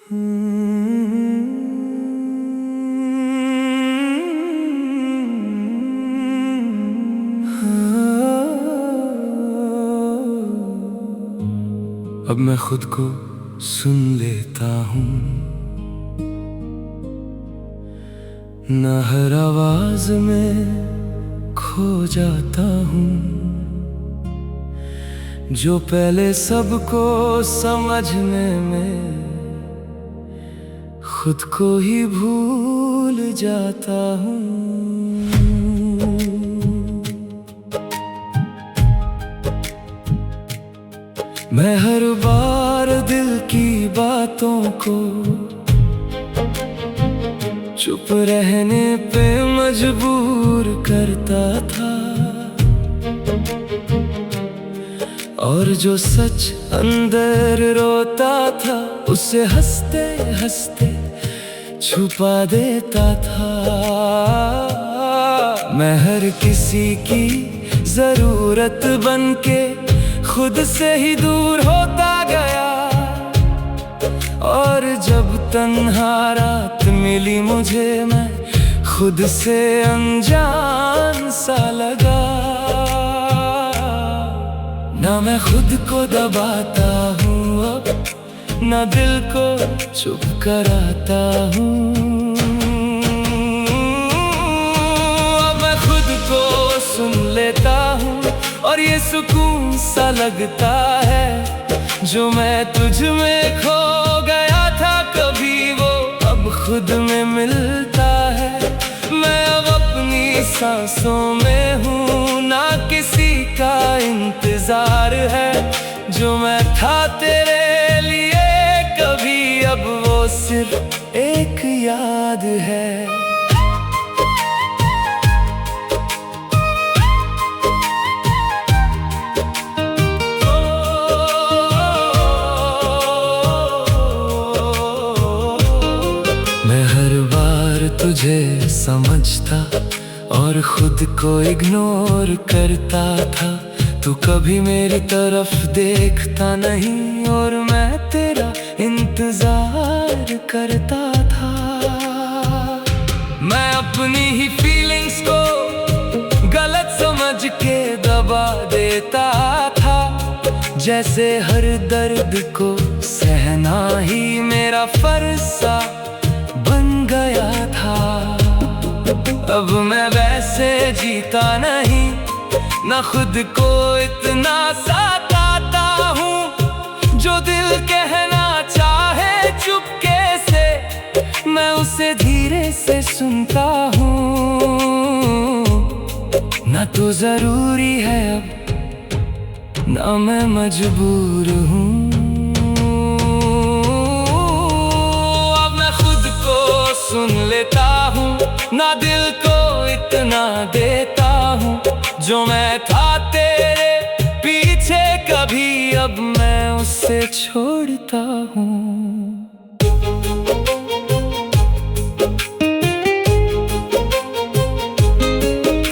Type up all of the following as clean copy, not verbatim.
अब मैं खुद को सुन लेता हूँ, ना हर आवाज में खो जाता हूँ। जो पहले सबको समझने में खुद को ही भूल जाता हूँ। मैं हर बार दिल की बातों को चुप रहने पे मजबूर करता था, और जो सच अंदर रोता था उसे हंसते हंसते छुपा देता था। मैं हर किसी की जरूरत बनके खुद से ही दूर होता गया, और जब तन्हा रात मिली मुझे मैं खुद से अनजान सा लगा। ना मैं खुद को दबाता हूँ अब, ना दिल को चुप कराता हूँ। अब मैं खुद को सुन लेता हूँ, और ये सुकून सा लगता है जो मैं तुझ में खो गया था कभी, वो अब खुद में मिलता है। मैं अब अपनी सांसों में हूँ, ना किसी का इंतजार है। जो मैं था तेरे लिए कभी, अब वो सिर्फ एक याद है। मैं हर बार तुझे समझता और खुद को इग्नोर करता था। तू कभी मेरी तरफ देखता नहीं, और मैं तेरा इंतजार करता था। मैं अपनी ही फीलिंग्स को गलत समझ के दबा देता था, जैसे हर दर्द को सहना ही मेरा फर्ज सा बन गया था। अब मैं वैसे जीता नहीं, ना खुद को इतना सताता हूँ। जो दिल कहना चाहे चुपके से, मैं उसे धीरे से सुनता हूँ। ना तो जरूरी है अब, ना मैं मजबूर हूँ। अब मैं खुद को सुन लेता हूँ, ना दिल को इतना देता हूँ। जो मैं था तेरे पीछे कभी, अब मैं उसे छोड़ता हूँ।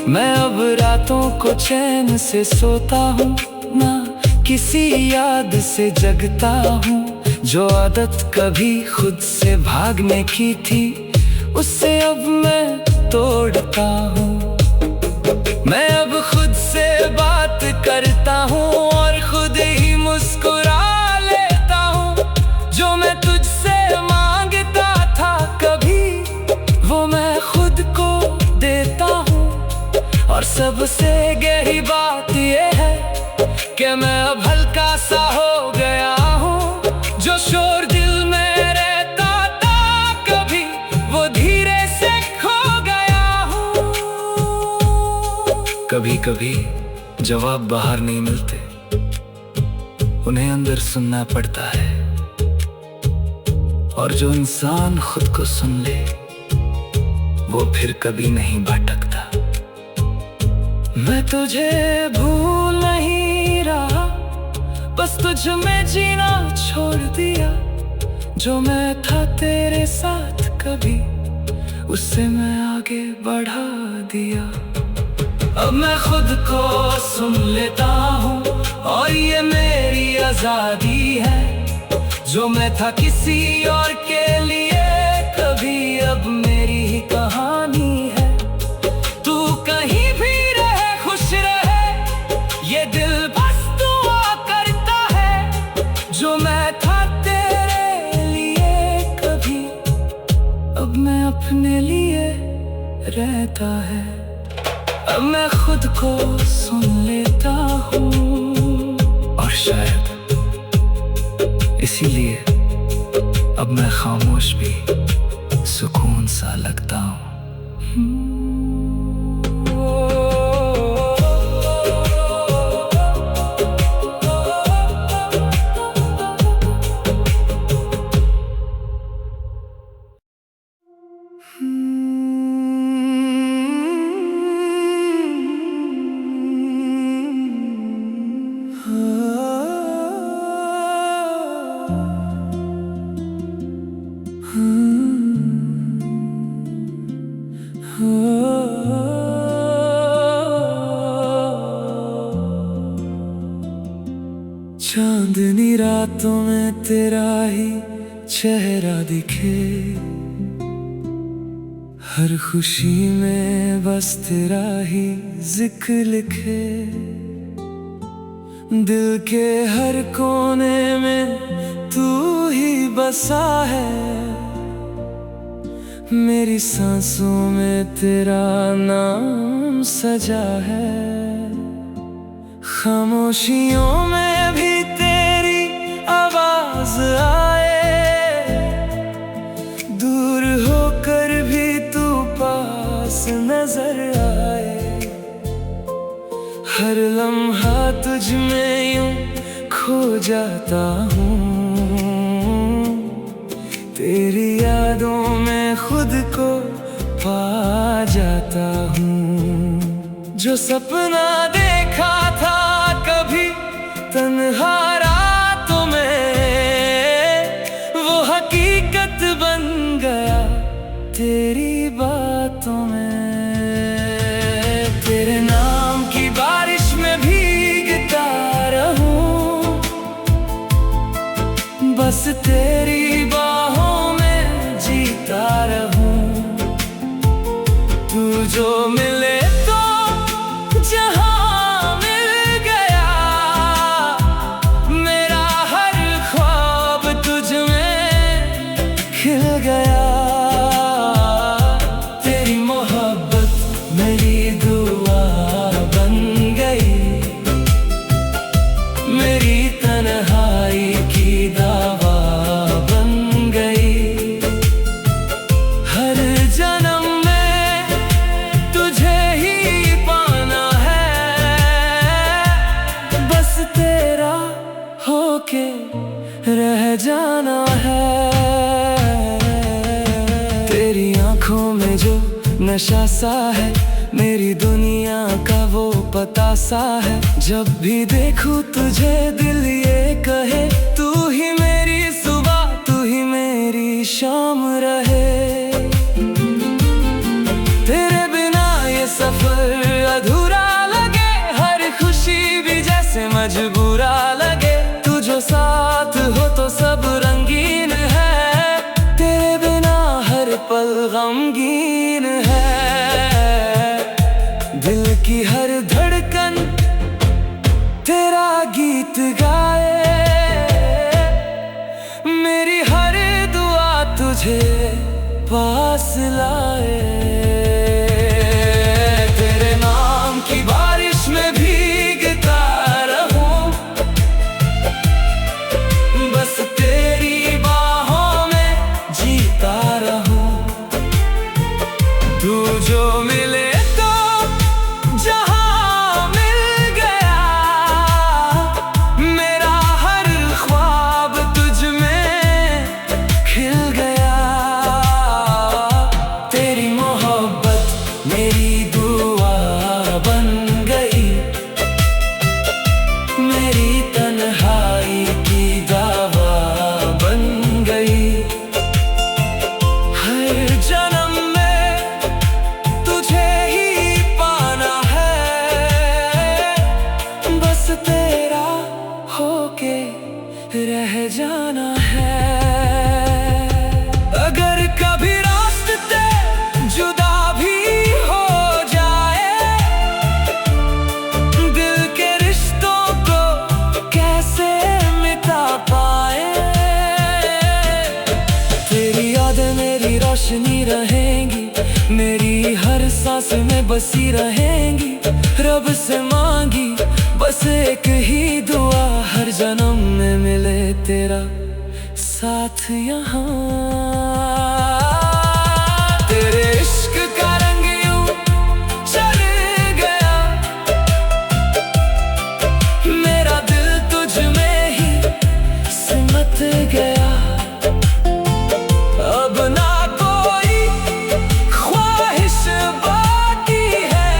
मैं अब रातों को चैन से सोता हूँ, ना किसी याद से जगता हूँ। जो आदत कभी खुद से भागने की थी, उससे अब मैं तोड़ता हूँ। मैं अब खुद से बात करता हूँ, और खुद ही मुस्कुरा लेता हूँ। जो मैं तुझसे मांगता था कभी, वो मैं खुद को देता हूँ। और सबसे गहरी बात ये है कि मैं अब हल्का सा हो गया हूँ। जो शोर दिल में रहता था कभी, वो धीरे से खो गया हूँ। कभी कभी जवाब बाहर नहीं मिलते, उन्हें अंदर सुनना पड़ता है। और जो इंसान खुद को सुन ले, वो फिर कभी नहीं भटकता। मैं तुझे भूल नहीं रहा, बस तुझ में जीना छोड़ दिया। जो मैं था तेरे साथ कभी, उससे मैं आगे बढ़ा दिया। अब मैं खुद को सुन लेता हूँ, और ये मेरी आजादी है। जो मैं था किसी और के लिए कभी, अब मेरी ही कहानी है। तू कहीं भी रहे खुश रहे, ये दिल बस दुआ करता है। जो मैं था तेरे लिए कभी, अब मैं अपने लिए रहता है। अब मैं खुद को सुन लेता हूँ, और शायद इसीलिए अब मैं खामोश भी सुकून सा लगता हूँ। चांदनी रातों में तेरा ही चेहरा दिखे, हर खुशी में बस तेरा ही जिक्र लिखे। दिल के हर कोने में तू ही बसा है, मेरी सांसों में तेरा नाम सजा है। खामोशियों में भी तेरी आवाज आए, दूर होकर भी तू पास नजर आए। हर लम्हा तुझ में यूं खो जाता हूँ, तेरी यादों में खुद को पा जाता हूँ। जो सपना देखा था कभी तन्हा रातों में, वो हकीकत बन गया तेरी बातों में। तेरे नाम की बारिश में भीगता रहूं, बस तेरी बाहों में जीता रहूं। तू जो मिले तो जहां मिल गया, मेरा हर ख्वाब तुझ में खिल गया। तेरी मोहब्बत मेरी दुआ बन गई, मेरी तन्हाई की दवा बन गई। हर जन्म में तुझे ही पाना है, बस तेरा होके रह जाना है। तेरी आंखों में जो नशा सा है, मेरी दुनिया का वो पता सा है। जब भी देखूं तुझे दिल ये कहे, तू ही मेरी सुबह तू ही मेरी शाम रहे। तेरे बिना ये सफर अधूरा लगे, हर खुशी भी जैसे मजबूरा लगे। तू जो साथ हो तो सब रंगीन है, तेरे बिना हर पल गमगीन है। दिल की हर धड़कन तेरा गीत गाए, मेरी हर दुआ तुझे पास लाए। तेरे नाम की बारिश में भीगता रहूं, बस तेरी बाहों में जीता रहूं। तू जो मिले तो जहां मिल गया, मेरा हर ख्वाब तुझ में खिल गया। तेरी मोहब्बत सांस में बसी रहेंगी। रब से मांगी बस एक ही दुआ, हर जन्म में मिले तेरा साथ यहाँ। तेरे इश्क का रंग यूं चढ़ गया, मेरा दिल तुझ में ही सिमट गया। अब ना कोई ख्वाहिश बाकी है,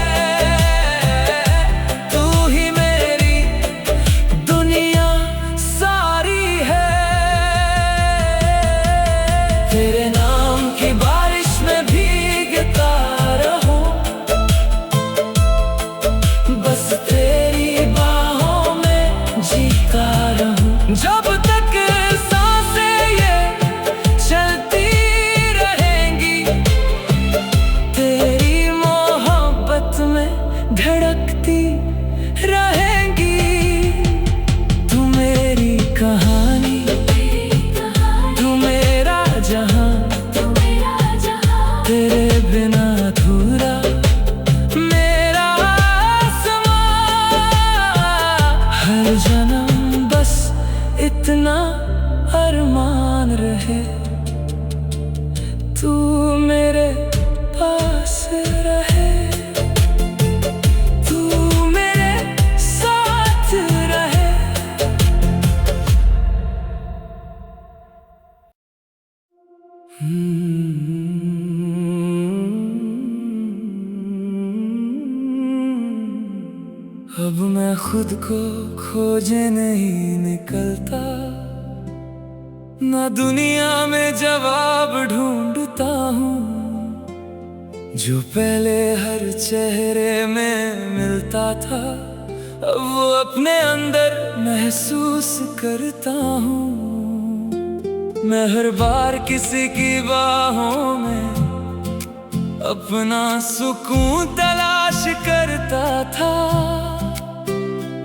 तू ही मेरी दुनिया सारी है। तेरे नाम की बारिश में भीगता रहूं, बस तेरी बाहों में जीता रहूं। जब तक सांसें ये चलती रहेंगी, तेरी मोहब्बत में धड़कती रहेंगी। तू मेरी कहानी, तू मेरा जहां, तेरे बिना अधूरा मेरा आसमां। हर जन्म बस इतना अरमान रहे, तू मेरे पास रहे, तू मेरे साथ रहे। अब मैं खुद को खोजे नहीं निकलता, ना दुनिया में जवाब ढूंढता हूँ। जो पहले हर चेहरे में मिलता था, अब वो अपने अंदर महसूस करता हूँ। मैं हर बार किसी की बाहों में अपना सुकून तलाश करता था,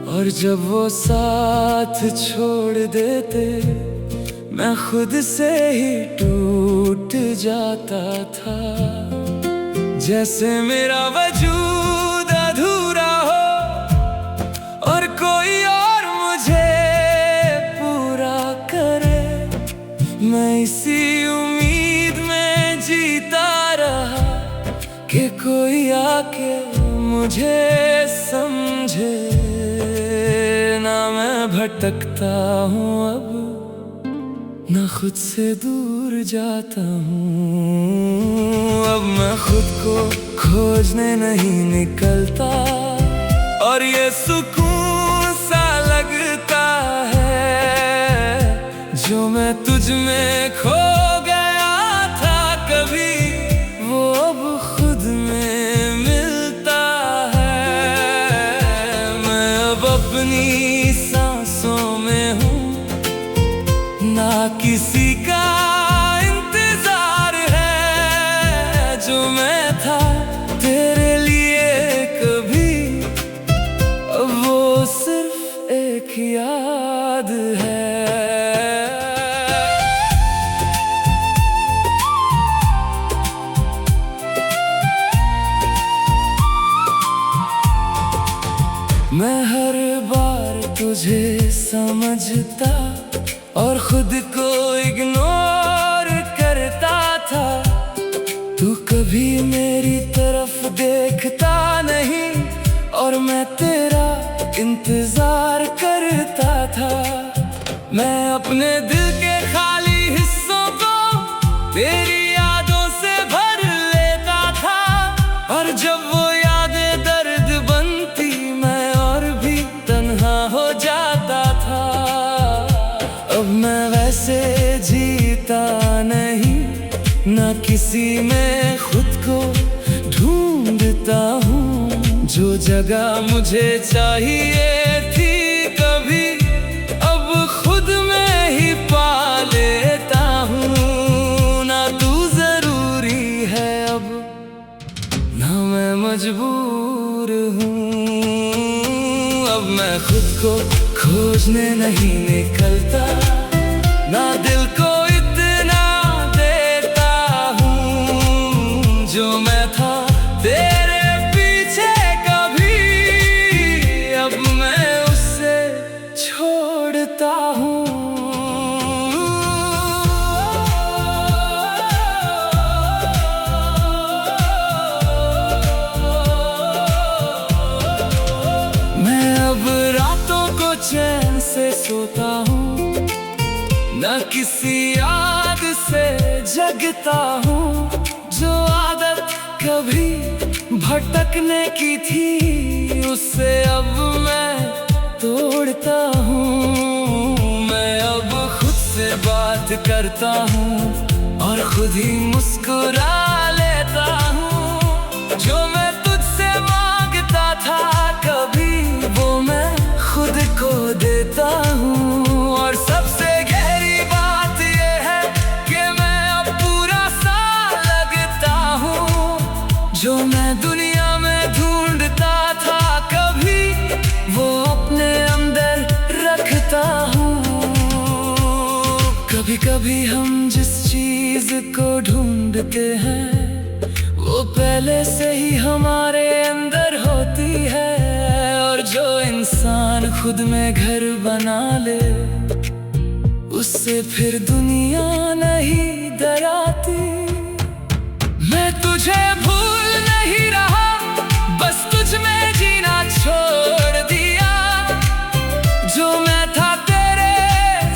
और जब वो साथ छोड़ देते, मैं खुद से ही टूट जाता था। जैसे मेरा वजूद अधूरा हो और कोई और मुझे पूरा करे। मैं इसी उम्मीद में जीता रहा कि कोई आके मुझे समझे। ना मैं भटकता हूँ अब, ना खुद से दूर जाता हूँ। अब मैं खुद को खोजने नहीं निकलता, और ये सुकून सा लगता है जो मैं तुझ में खो गया था कभी, वो अब खुद में मिलता है। मैं अब अपनी सांसों में हूँ, ना किसी का इंतजार है। जो मैं था तेरे लिए कभी, अब वो सिर्फ एक याद है। मैं हर बार तुझे समझता और खुद को इग्नोर करता था। तू कभी मेरी तरफ देखता नहीं, और मैं तेरा इंतजार करता था। मैं अपने दिल के खाली हिस्सों को तेरी यादों से भर लेता था, और जब वो यादें दर्द बनती, मैं और भी तन्हा हो जाता था। अब मैं वैसे जीता नहीं, ना किसी में खुद को ढूंढता हूँ। जो जगह मुझे चाहिए थी कभी, अब खुद में ही पा लेता हूँ। ना तू जरूरी है अब, ना मैं मजबूर हूँ। अब मैं खुद को खोजने नहीं निकलता, ना दिल को इतना देता हूँ। जो मैं था तेरे सोता हूँ, न किसी याद से जगता हूँ। जो आदत कभी भटकने की थी, उससे अब मैं तोड़ता हूँ। मैं अब खुद से बात करता हूँ और खुद ही मुस्कुरा लेता हूँ। जो मैं तुझसे मांगता था कभी, वो मैं खुद को देता हूँ। और सबसे गहरी बात ये है कि मैं अब पूरा सा लगता हूँ। जो मैं दुनिया में ढूंढता था कभी, वो अपने अंदर रखता हूँ। कभी कभी हम जिस चीज को ढूंढते हैं, वो पहले से ही हमारे अंदर होती है। और जो इंसान खुद में घर बना ले, उससे फिर दुनिया नहीं डराती। मैं तुझे भूल नहीं रहा, बस तुझ में जीना छोड़ दिया। जो मैं था तेरे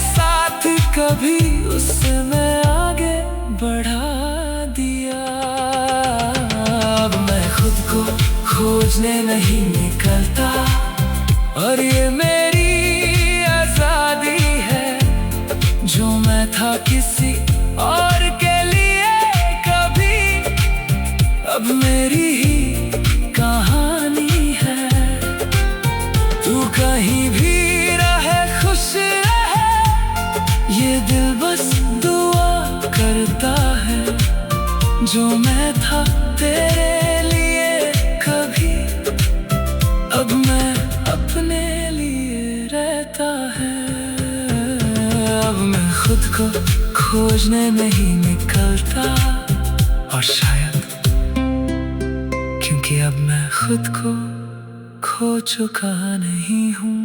साथ कभी, उससे मैं आगे बढ़ा दिया। अब मैं खुद को खोजने नहीं निकलता, और ये मेरी आजादी है। जो मैं था किसी और के लिए कभी, अब मेरी ही कहानी है। तू कहीं भी रहे, खुश रहे, ये दिल बस दुआ करता है। जो मैं था तेरे लिए कभी, अब मैं अपने लिए रहता है। अब मैं खुद को खोजने नहीं निकलता, और शायद क्योंकि अब मैं खुद को खो चुका नहीं हूँ।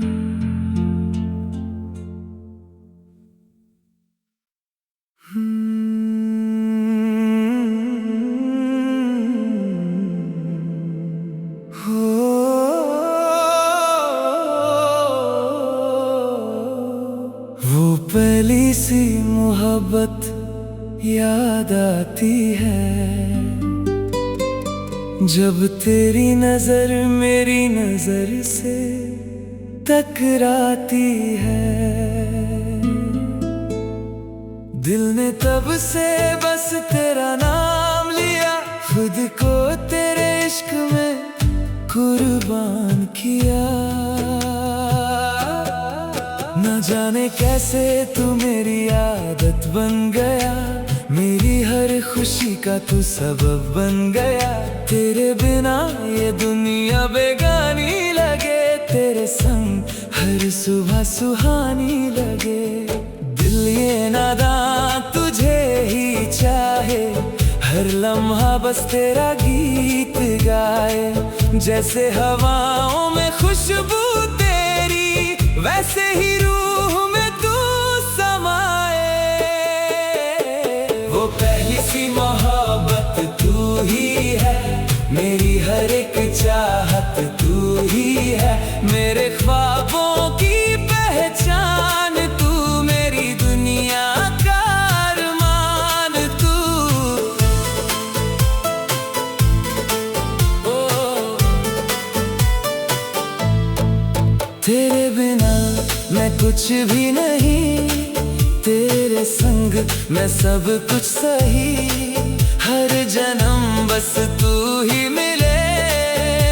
वो पहली सी मोहब्बत याद आती है, जब तेरी नजर मेरी नजर से टकराती है। दिल ने तब से बस तेरा नाम लिया, खुद को तेरे इश्क में कुर्बान किया। न जाने कैसे तू मेरी आदत बन गया, मेरी हर खुशी का तू सबब बन गया। तेरे बिना ये दुनिया बेगानी लगे, तेरे संग हर सुबह सुहानी लगे। दिल ये नादां तुझे ही चाहे, हर लम्हा बस तेरा गीत गाए। जैसे हवाओं में खुशबू तेरी, वैसे ही रूह में तू समाए। वो पहली सी मोहब्बत तू ही है, मेरी हर एक चाहत तू ही है। मेरे ख्वाबों की पहचान तू, मेरी दुनिया का अरमान तू। तेरे बिना मैं कुछ भी नहीं, तेरे संग मैं सब कुछ सही। हर जन्म बस तू ही मिले,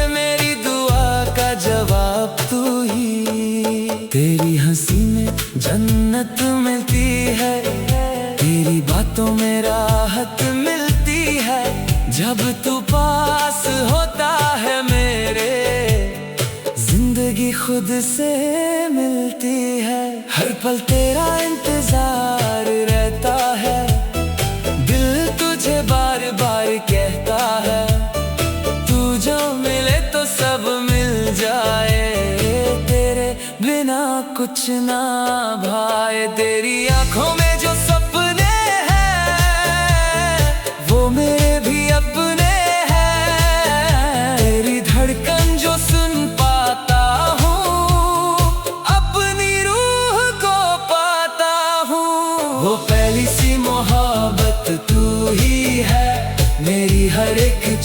मेरी दुआ का जवाब तू ही। तेरी हंसी में जन्नत मिलती है, तेरी बातों में राहत मिलती है। जब तू पास होता है मेरे, जिंदगी खुद से मिलती है। हर पल तेरा इंतजार रहता है, दिल तुझे बार बार कहता है। तू जो मिले तो सब मिल जाए, तेरे बिना कुछ ना भाए। तेरी आंखों में जो सपने हैं, वो मेरे भी अपने हैं। तेरी धड़कन जो सुन पाता हूँ, अपनी रूह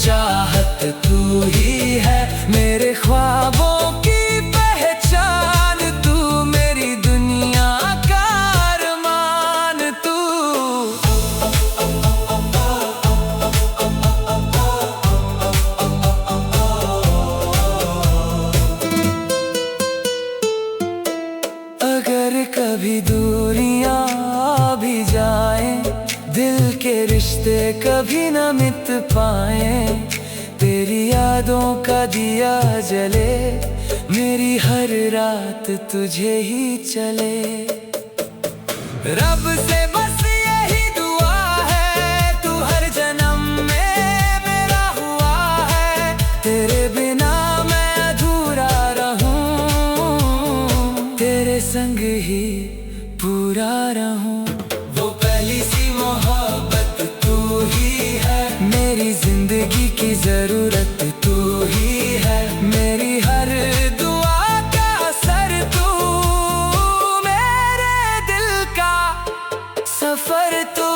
चाहत तू ही है, मेरे ख्वाबों की पहचान तू, मेरी दुनिया का अरमान तू। अगर कभी दूरियां भी जाएं, दिल के रिश्ते कभी न मिट पाए, तेरी यादों का दिया जले, मेरी हर रात तुझे ही चले। रब से बस यही दुआ है, तू हर जन्म में मेरा हुआ है, तेरे बिना मैं अधूरा रहूं, तेरे संग ही पूरा रहूं। वो पहली सी मोहब्बत तू ही है, मेरी जिंदगी की जरूरत तू ही है, मेरी हर दुआ का असर तू, मेरे दिल का सफर तू।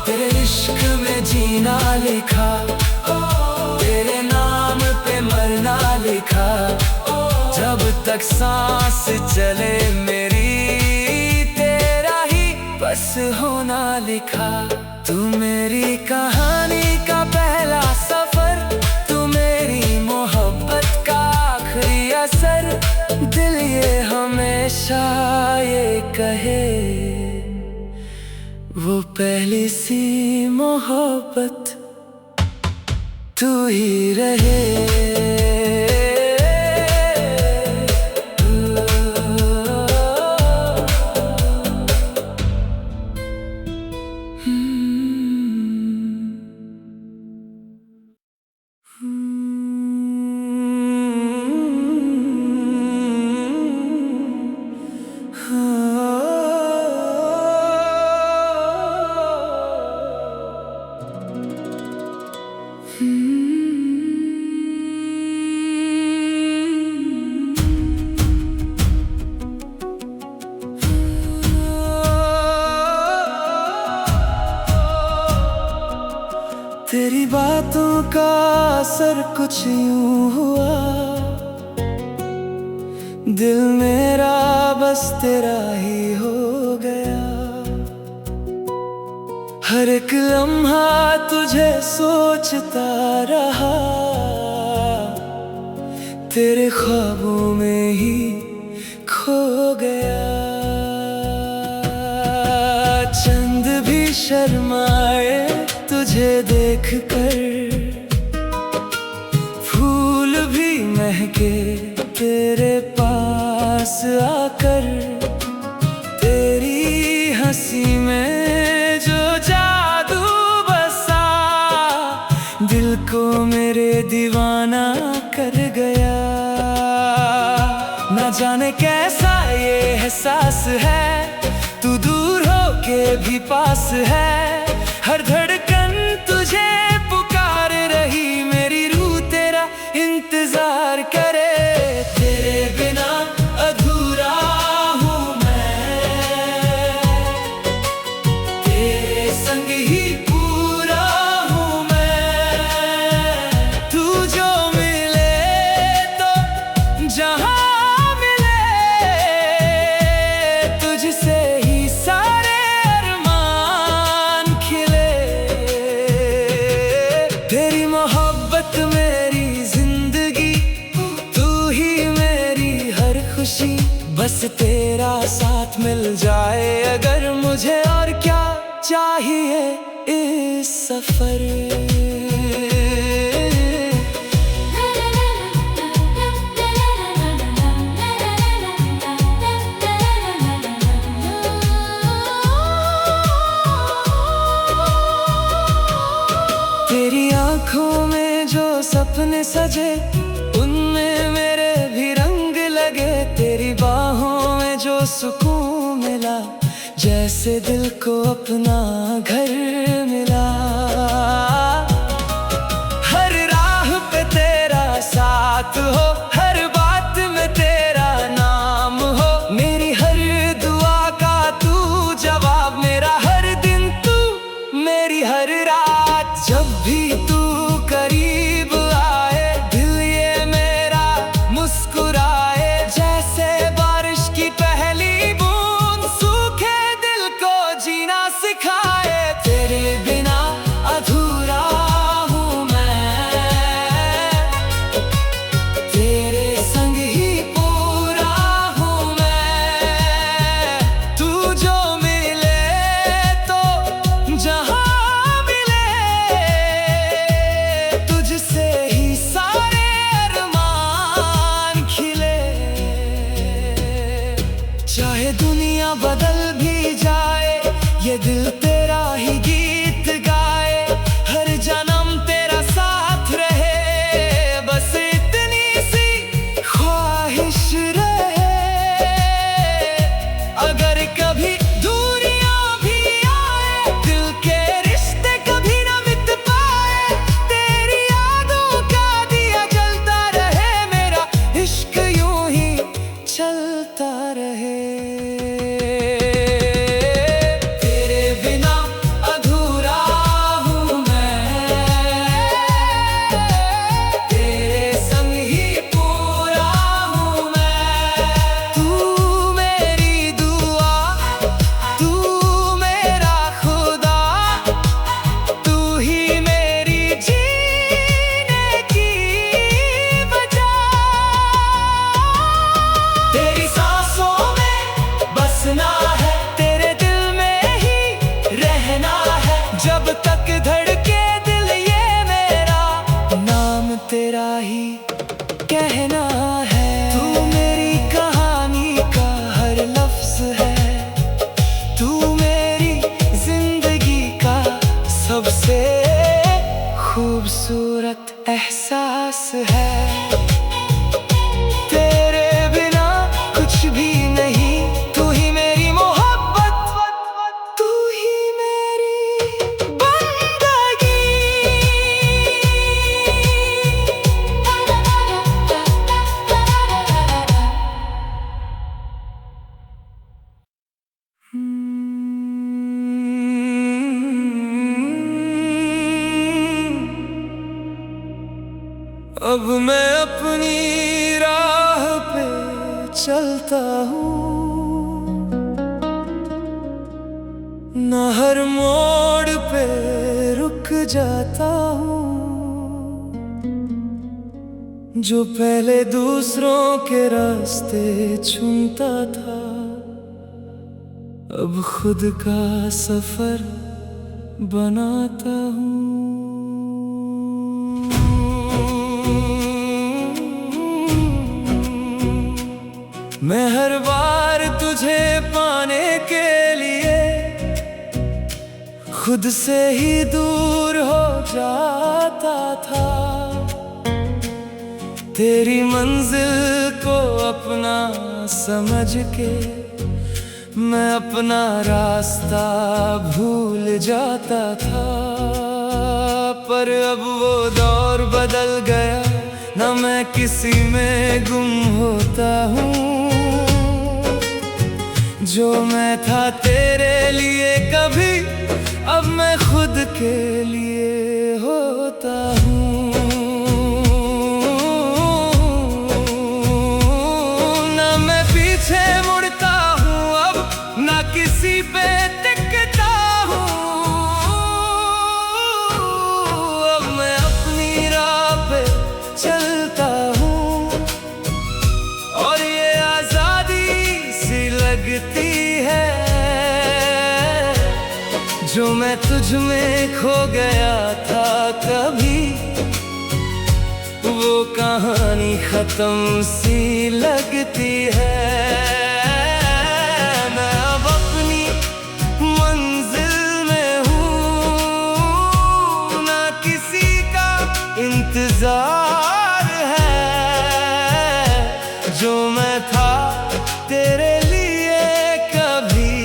तेरे इश्क में जीना लिखा, तेरे नाम पे मरना लिखा, जब तक सांस चले मेरी, तेरा ही बस होना लिखा। तू मेरी कहानी का पहला सफर, तू मेरी मोहब्बत का आखिरी असर, दिल ये हमेशा ये कहे, वो पहली सी मोहब्बत तू ही रहे। तेरी बातों का असर कुछ यूं हुआ, दिल मेरा बस तेरा ही हो गया। हर एक लम्हा तुझे सोचता रहा, तेरे ख्वाबों में ही खो गया। चंद भी शर्माए तुझे देख कर, फूल भी महके तेरे पास आकर, तेरी हंसी में जो जादू बसा, दिल को मेरे दीवाना कर गया। न जाने कैसा ये एहसास है, तू दूर होके भी पास है, हर धड़कन तुझे पुकार रही, मेरी रूह तेरा इंतजार करे। तेरे बिना अधूरा हूँ मैं, तेरे संग ही पूरा हूँ मैं। तू जो मिले तो जहाँ मिले, तुझसे ही सारे अरमान खिले। तेरी मोहब्बत मेरी जिंदगी, तू ही मेरी हर खुशी, बस तेरा साथ मिल जाए अगर मुझे, और क्या चाहिए इस सफर। तेरी आँखों में जो सपने सजे, उनमें मेरे भी रंग लगे, तेरी बाहों में जो सुकून मिला, जैसे दिल को अपना घर मिला। हर राह पे तेरा साथ हो, हर बात में तेरा नाम हो, मेरी हर दुआ का तू जवाब, मेरा हर दिन तू मेरा चाहे दुनिया बदल भी जाए, ये दिल तेरा ही गीत गाए। हर जन्म तेरा साथ रहे, बस इतनी सी ख्वाहिश रहे। अगर कभी दूरियां भी आए, दिल के रिश्ते कभी ना मिट पाए। तेरी यादों का दिया जलता रहे, मेरा इश्क यूं ही चलता रहे। जब तक धड़के दिल ये मेरा नाम तेरा ही कहना है। तू मेरी कहानी का हर लफ्ज है, तू मेरी जिंदगी का सबसे खूबसूरत एहसास है। तेरे बिना कुछ भी नहीं, तू ही मेरी मोहब्बत, तू ही मेरी अब मैं अपनी राह पे चलता हूँ, न हर मोड़ पे रुक जाता हूँ। जो पहले दूसरों के रास्ते चुनता था, अब खुद का सफर बनाता हूँ। मैं हर बार तुझे पाने के लिए खुद से ही दूर हो जाता था। तेरी मंजिल को अपना समझ के मैं अपना रास्ता भूल जाता था। पर अब वो दौर बदल गया, ना मैं किसी में गुम होता हूँ। जो मैं था तेरे लिए कभी, अब मैं खुद के लिए होता हूँ। ना मैं पीछे मुड़ता हूँ अब, ना किसी पे टिकता हूँ। अब मैं अपनी राह पे चलता हूँ, और ये आजादी सी लगती है। जो मैं तुझ में खो गया था कभी, वो कहानी खत्म सी लगती है। मैं अब अपनी मंजिल में हूँ, ना किसी का इंतजार है। जो मैं था तेरे लिए कभी,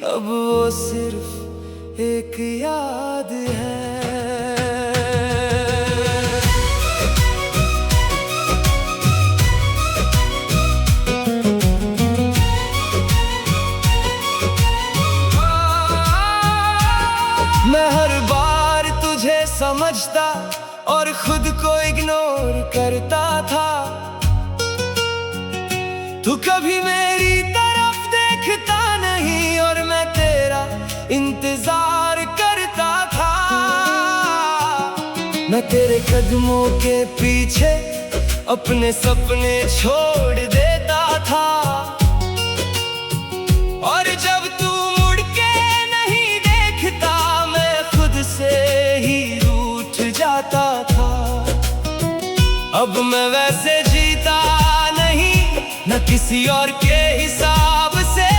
अब वो सिर्फ एक याद है। मैं हर बार तुझे समझता और खुद को इग्नोर करता था। तू कभी मेरी तरफ देखता नहीं, और मैं तेरा इंतजार करता था। मैं तेरे कदमों के पीछे अपने सपने छोड़ देता था। और जब तू मुड़ के नहीं देखता, मैं खुद से ही रूठ जाता था। अब मैं वैसे जीता नहीं, न किसी और के हिसाब से।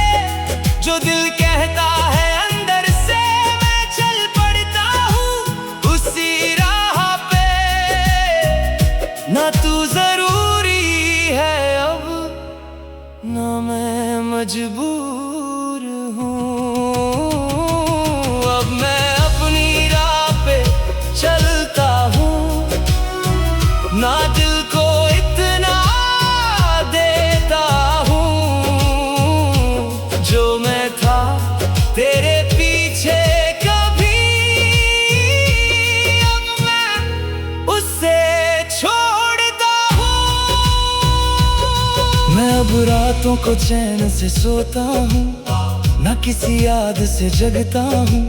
जो दिल कहता है अंदर से, मैं चल पड़ता हूँ उसी राह पे। ना तू जरूरी है अब, ना मैं मजबूर हूँ। अब मैं अपनी राह पे चलता हूँ, ना दिल को इतना देता हूँ। जो मैं था तेरे पीछे कभी, अब मैं उससे छोड़ता हूँ। मैं अब रातों को चैन से सोता हूँ, ना किसी याद से जगता हूँ।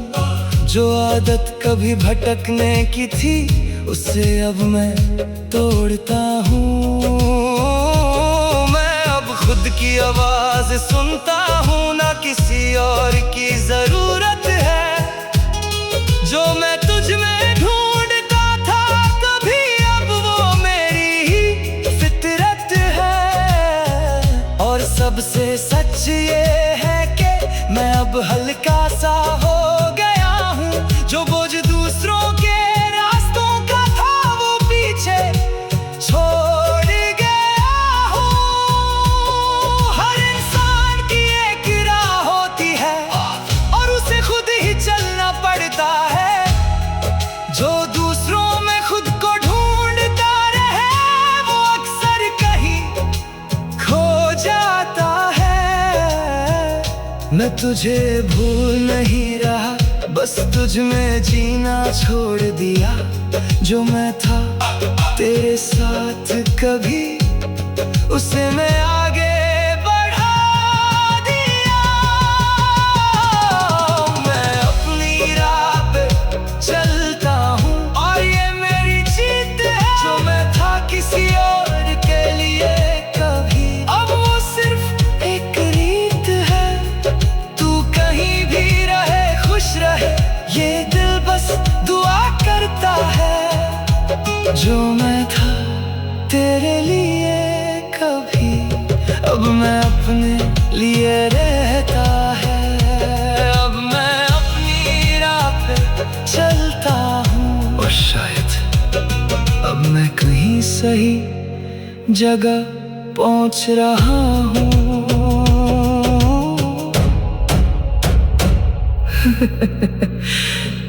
जो आदत कभी भटकने की थी, उसे अब मैं तोड़ता हूँ। मैं अब खुद की आवाज सुनता हूँ, ना किसी और की जरूरत है। जो मैं तुझ में ढूंढता था कभी, अब वो मेरी ही फितरत है। और सबसे सच ये है कि मैं अब हल्का सा हो गया हूँ। जो बोझ दूसरों के रास्तों का था, वो पीछे छोड़ गया हूँ। हर इंसान की एक राह होती है, और उसे खुद ही चलना पड़ता है। जो दूसरों में खुद को ढूंढता रहे, वो अक्सर कहीं खो जाता है। मैं तुझे भूल नहीं रहा, बस तुझ में जीना छोड़ दिया। जो मैं था तेरे साथ कभी, उसे मैं आगे बढ़ा दिया। मैं अपनी राह पे चलता हूँ, और ये मेरी जीत है। जो मैं था किसी और के लिए कभी, अब वो सिर्फ एक रीत है। तू कहीं भी रहे, खुश रहे, ये दिल बस दुआ करता है। जो मैं था तेरे लिए कभी, अब मैं अपने लिए रहता है। अब मैं अपनी राह पे चलता हूँ, और शायद अब मैं कहीं सही जगह पहुँच रहा हूँ।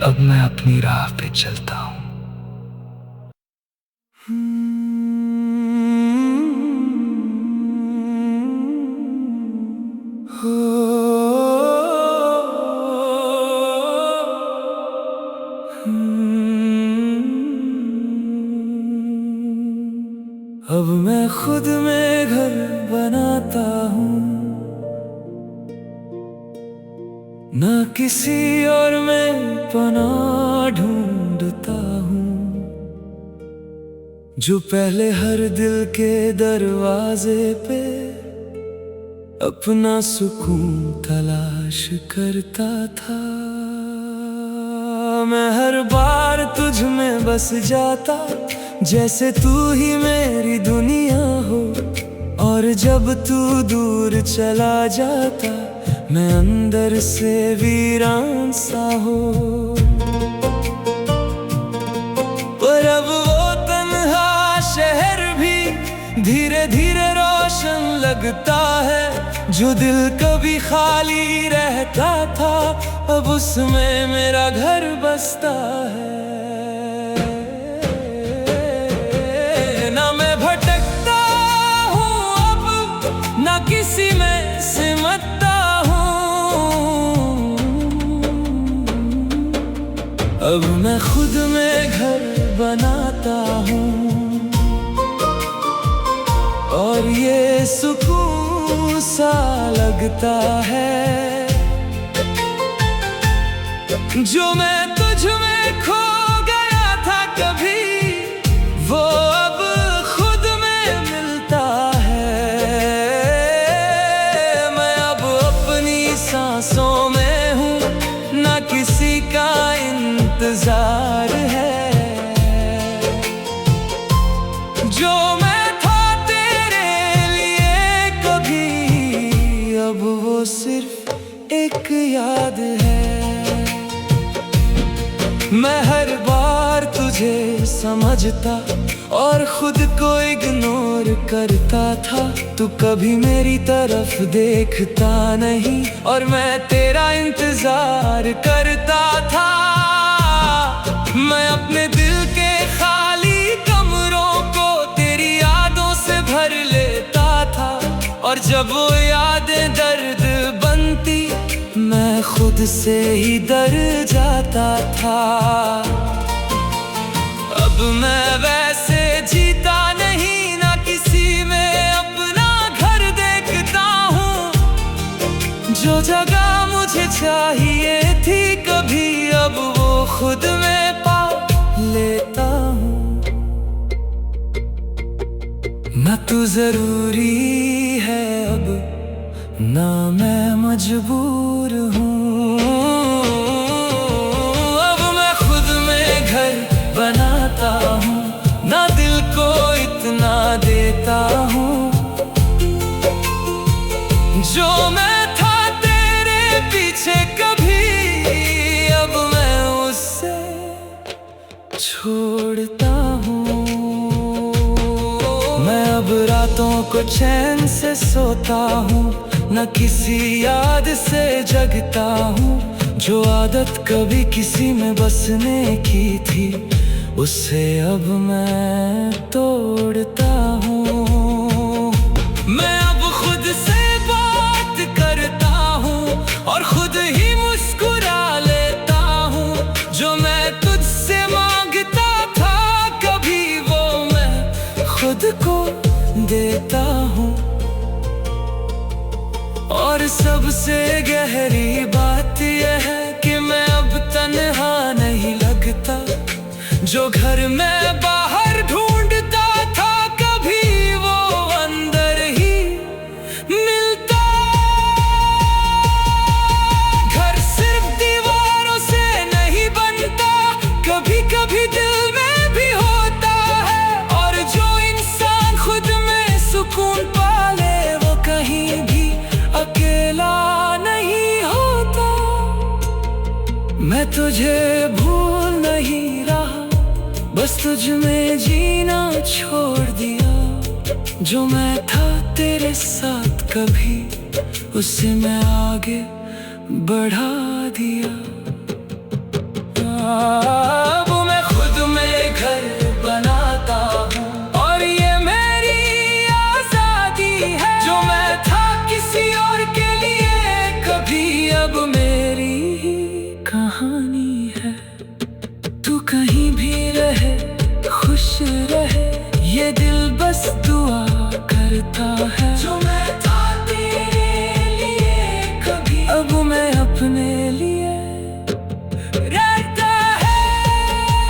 अब मैं अपनी राह पे चलता हूँ। अब मैं खुद में घर बनाता हूँ, ना किसी और में पनाह ढूंढता हूँ। जो पहले हर दिल के दरवाजे पे अपना सुकून तलाश करता था, मैं हर बार तुझ में बस जाता, जैसे तू ही मेरी दुनिया हो। और जब तू दूर चला जाता, मैं अंदर से वीरान सा हो। पर अब वो तन्हा शहर भी धीरे धीरे रोशन लगता है। जो दिल कभी खाली रहता था, अब उसमें मेरा घर बसता है। ना मैं भटकता हूँ अब, ना किसी में सिमटता हूँ। अब मैं खुद में घर बनाता हूँ, और ये सुकून सा लगता है। जो मैं तुझ में खो गया था कभी, वो अब खुद में मिलता है। मैं अब अपनी सांसों में हूँ, ना किसी का इंतजार है। जो मैं था तेरे लिए कभी, एक याद है। मैं हर बार तुझे समझता और खुद को इग्नोर करता था। तू कभी मेरी तरफ देखता नहीं और मैं तेरा इंतजार करता था। मैं अपने दिल के खाली कमरों को तेरी यादों से भर लेता था और जब वो यादें दर्द बनती मैं खुद से ही डर जाता था। अब मैं वैसे जीता नहीं, ना किसी में अपना घर देखता हूँ। जो जगह मुझे चाहिए थी कभी अब वो खुद में पा लेता हूँ। ना तू जरूरी है अब, ना मैं मजबूर हूँ। अब मैं खुद में घर बनाता हूँ, ना दिल को इतना देता हूँ। जो मैं था तेरे पीछे कभी अब मैं उससे छोड़ता हूँ। मैं अब रातों को चैन से सोता हूँ, न किसी याद से जगता हूँ। जो आदत कभी किसी में बसने की थी उसे अब मैं तोड़ता हूँ। मैं अब खुद से बात करता हूँ और खुद ही मुस्कुरा लेता हूँ। जो मैं तुझसे मांगता था कभी वो मैं खुद को देता हूँ। और सबसे गहरी बात यह है कि मैं अब तन्हा नहीं लगता। जो घर में बाहर ढूंढता था कभी वो अंदर ही मिलता। घर सिर्फ दीवारों से नहीं बनता, कभी कभी दिल में भी होता है। और जो इंसान खुद में सुकून पाले वो कहीं भी अकेला नहीं होता। मैं तुझे भूल नहीं रहा, बस तुझ में जीना छोड़ दिया। जो मैं था तेरे साथ कभी उसे मैं आगे बढ़ा दिया। अब मैं खुद में घर बनाता हूँ और ये मेरी आजादी है। जो मैं था किसी और के लिए कभी अब मेरी ही कहानी है। तू कहीं भी रहे खुश रहे ये दिल बस दुआ करता है। जो मैं था तेरे लिए कभी अब मैं अपने लिए रहता है।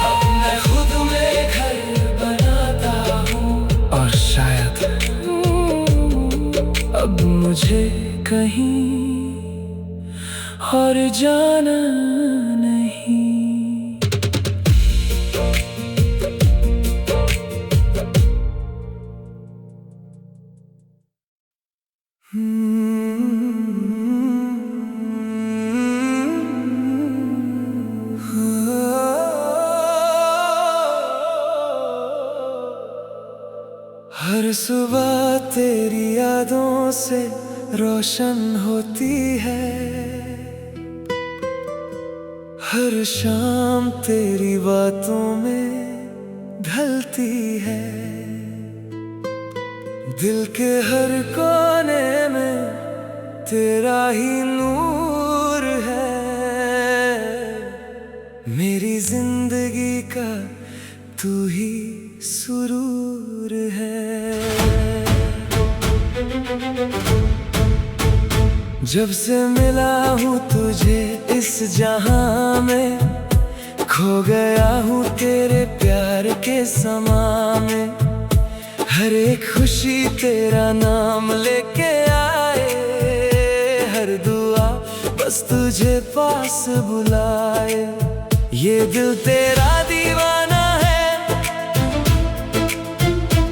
अब मैं खुद में घर बनाता हूँ और शायद अब मुझे कहीं और जाना नहीं। हर सुबह तेरी यादों से रोशन होती है, हर शाम तेरी बातों में ढलती है। दिल के हर कोने में तेरा ही नूर है। मेरी जिंदगी का तू ही सुरूर है। जब से मिला हूँ तुझे इस जहां में, खो गया हूँ तेरे प्यार के समा में। हर एक खुशी तेरा नाम लेके आए, हर दुआ बस तुझे पास बुलाए। ये दिल तेरा दीवाना है,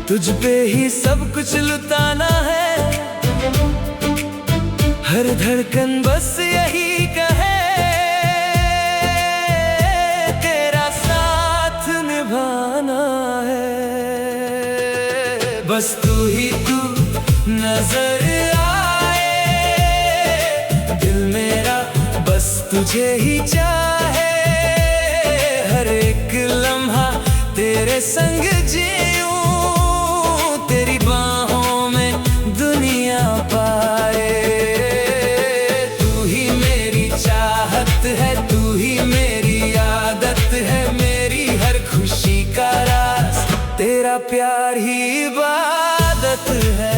तुझ पे ही सब कुछ लुटाना है। हर धड़कन बस यही कहे तेरा साथ निभाना है। बस तू ही तू नजर आए, दिल मेरा बस तुझे ही चाहे। हर एक लम्हा तेरे संग जीऊं, तेरी बाहों में दुनिया पाए। तू ही मेरी चाहत है, तू ही मेरी आदत है, मेरी हर खुशी का राज तेरा प्यार ही इबादत है।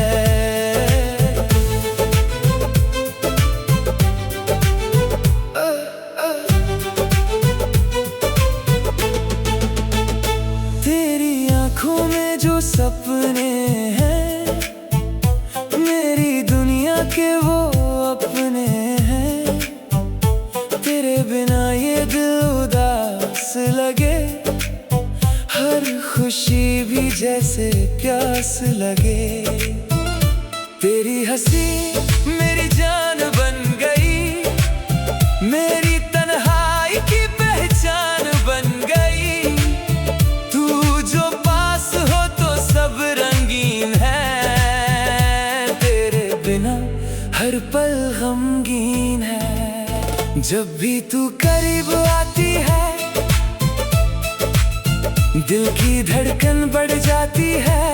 सपने हैं मेरी दुनिया के वो अपने हैं, तेरे बिना ये दिल उदास लगे। हर खुशी भी जैसे प्यास लगे। तेरी हंसी मेरी जान बन गई, मेरी तन्हाई की पहचान बन गई। तू जो पास हो तो सब रंगीन है, तेरे बिना हर पल गमगीन है। जब भी तू करीब आती है, दिल की धड़कन बढ़ जाती है।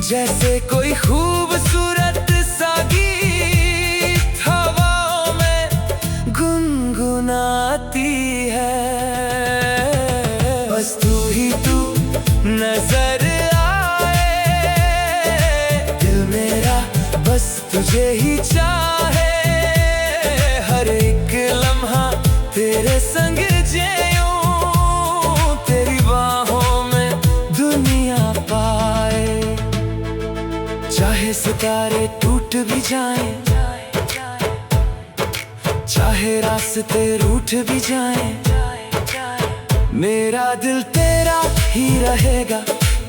जैसे कोई खूबसूरत सा गीत हवाओं में गुनगुनाती है। बस तू ही तू नजर आए, दिल मेरा बस तुझे ही चाहे। हर एक लम्हा तेरे संग जियूं, तेरी बाहों में दुनिया पाए। चाहे सितारे टूट भी जाएं, चाहे रास्ते रूठ भी जाएं, मेरा दिल तेरा ही रहेगा,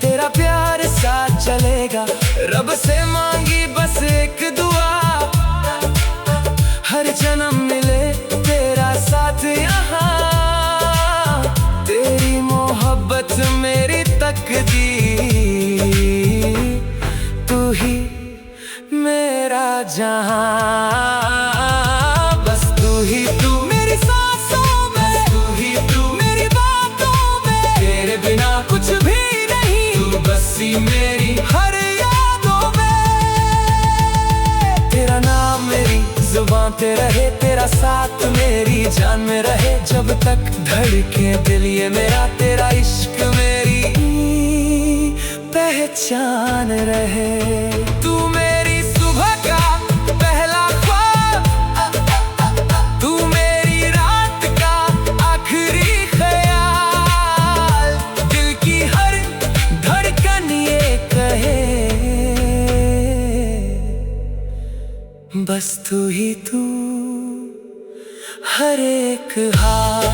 तेरा प्यार साथ चलेगा। रब से मांगी बस एक दुआ, हर जन्म मिले तेरा साथ यहाँ। तेरी मोहब्बत मेरी तकदीर, तू ही मेरा जहां। बस तू ही तू मेरी सांसों में, तू ही तू मेरी बातों में, तेरे बिना कुछ भी नहीं। तू बसी मेरी हर यादों में। तेरा नाम मेरी जुबान पे रहे, तेरा साथ मेरी जान में रहे। जब तक धड़के दिल ये मेरा, तेरा इश्क मेरी पहचान रहे। तू मेरी सुबह का पहला ख्वाब, तू मेरी रात का आखिरी ख्याल। दिल की हर धड़कन ये कहे, बस तू ही तू हर एक हाल।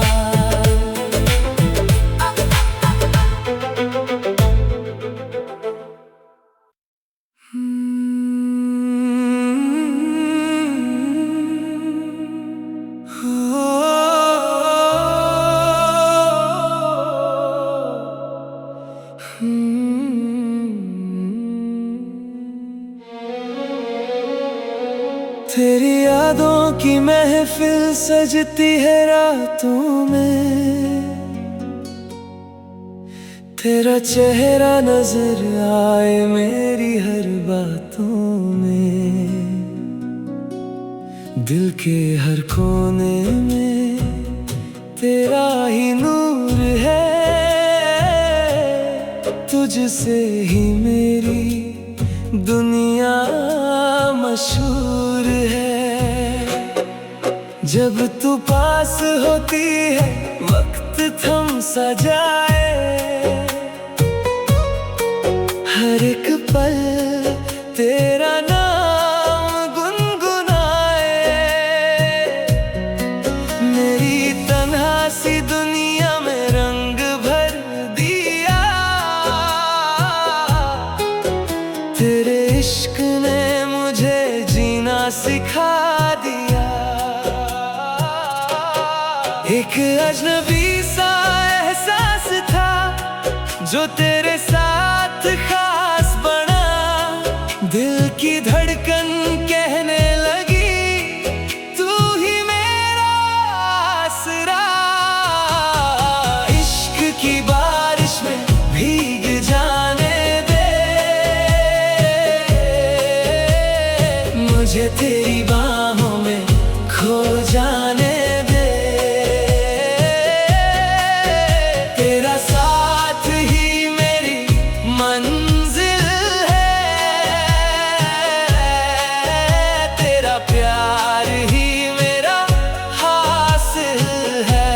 तेरी यादों की महफिल सजती है रातों में, तेरा चेहरा नजर आए मेरी हर बातों में। दिल के हर कोने में तेरा ही नूर है, तुझसे ही मेरी दुनिया मशहूर है। जब तू पास होती है वक्त थम सा जाए, हर एक पल तेरा नाम गुनगुनाए। मेरी तन्हा सी दुनिया में रंग भर दिया, तेरे इश्क ने मुझे सिखा दिया। एक अजनबी सा एहसास था जो तेरे साथ खास बना। दिल की धड़कन कहने लगी तू ही मेरा आसरा। इश्क की बारिश में भीग जाने दे, मुझे तेरी बाहों में खो जाने दे। तेरा साथ ही मेरी मंजिल है, तेरा प्यार ही मेरा हासिल है।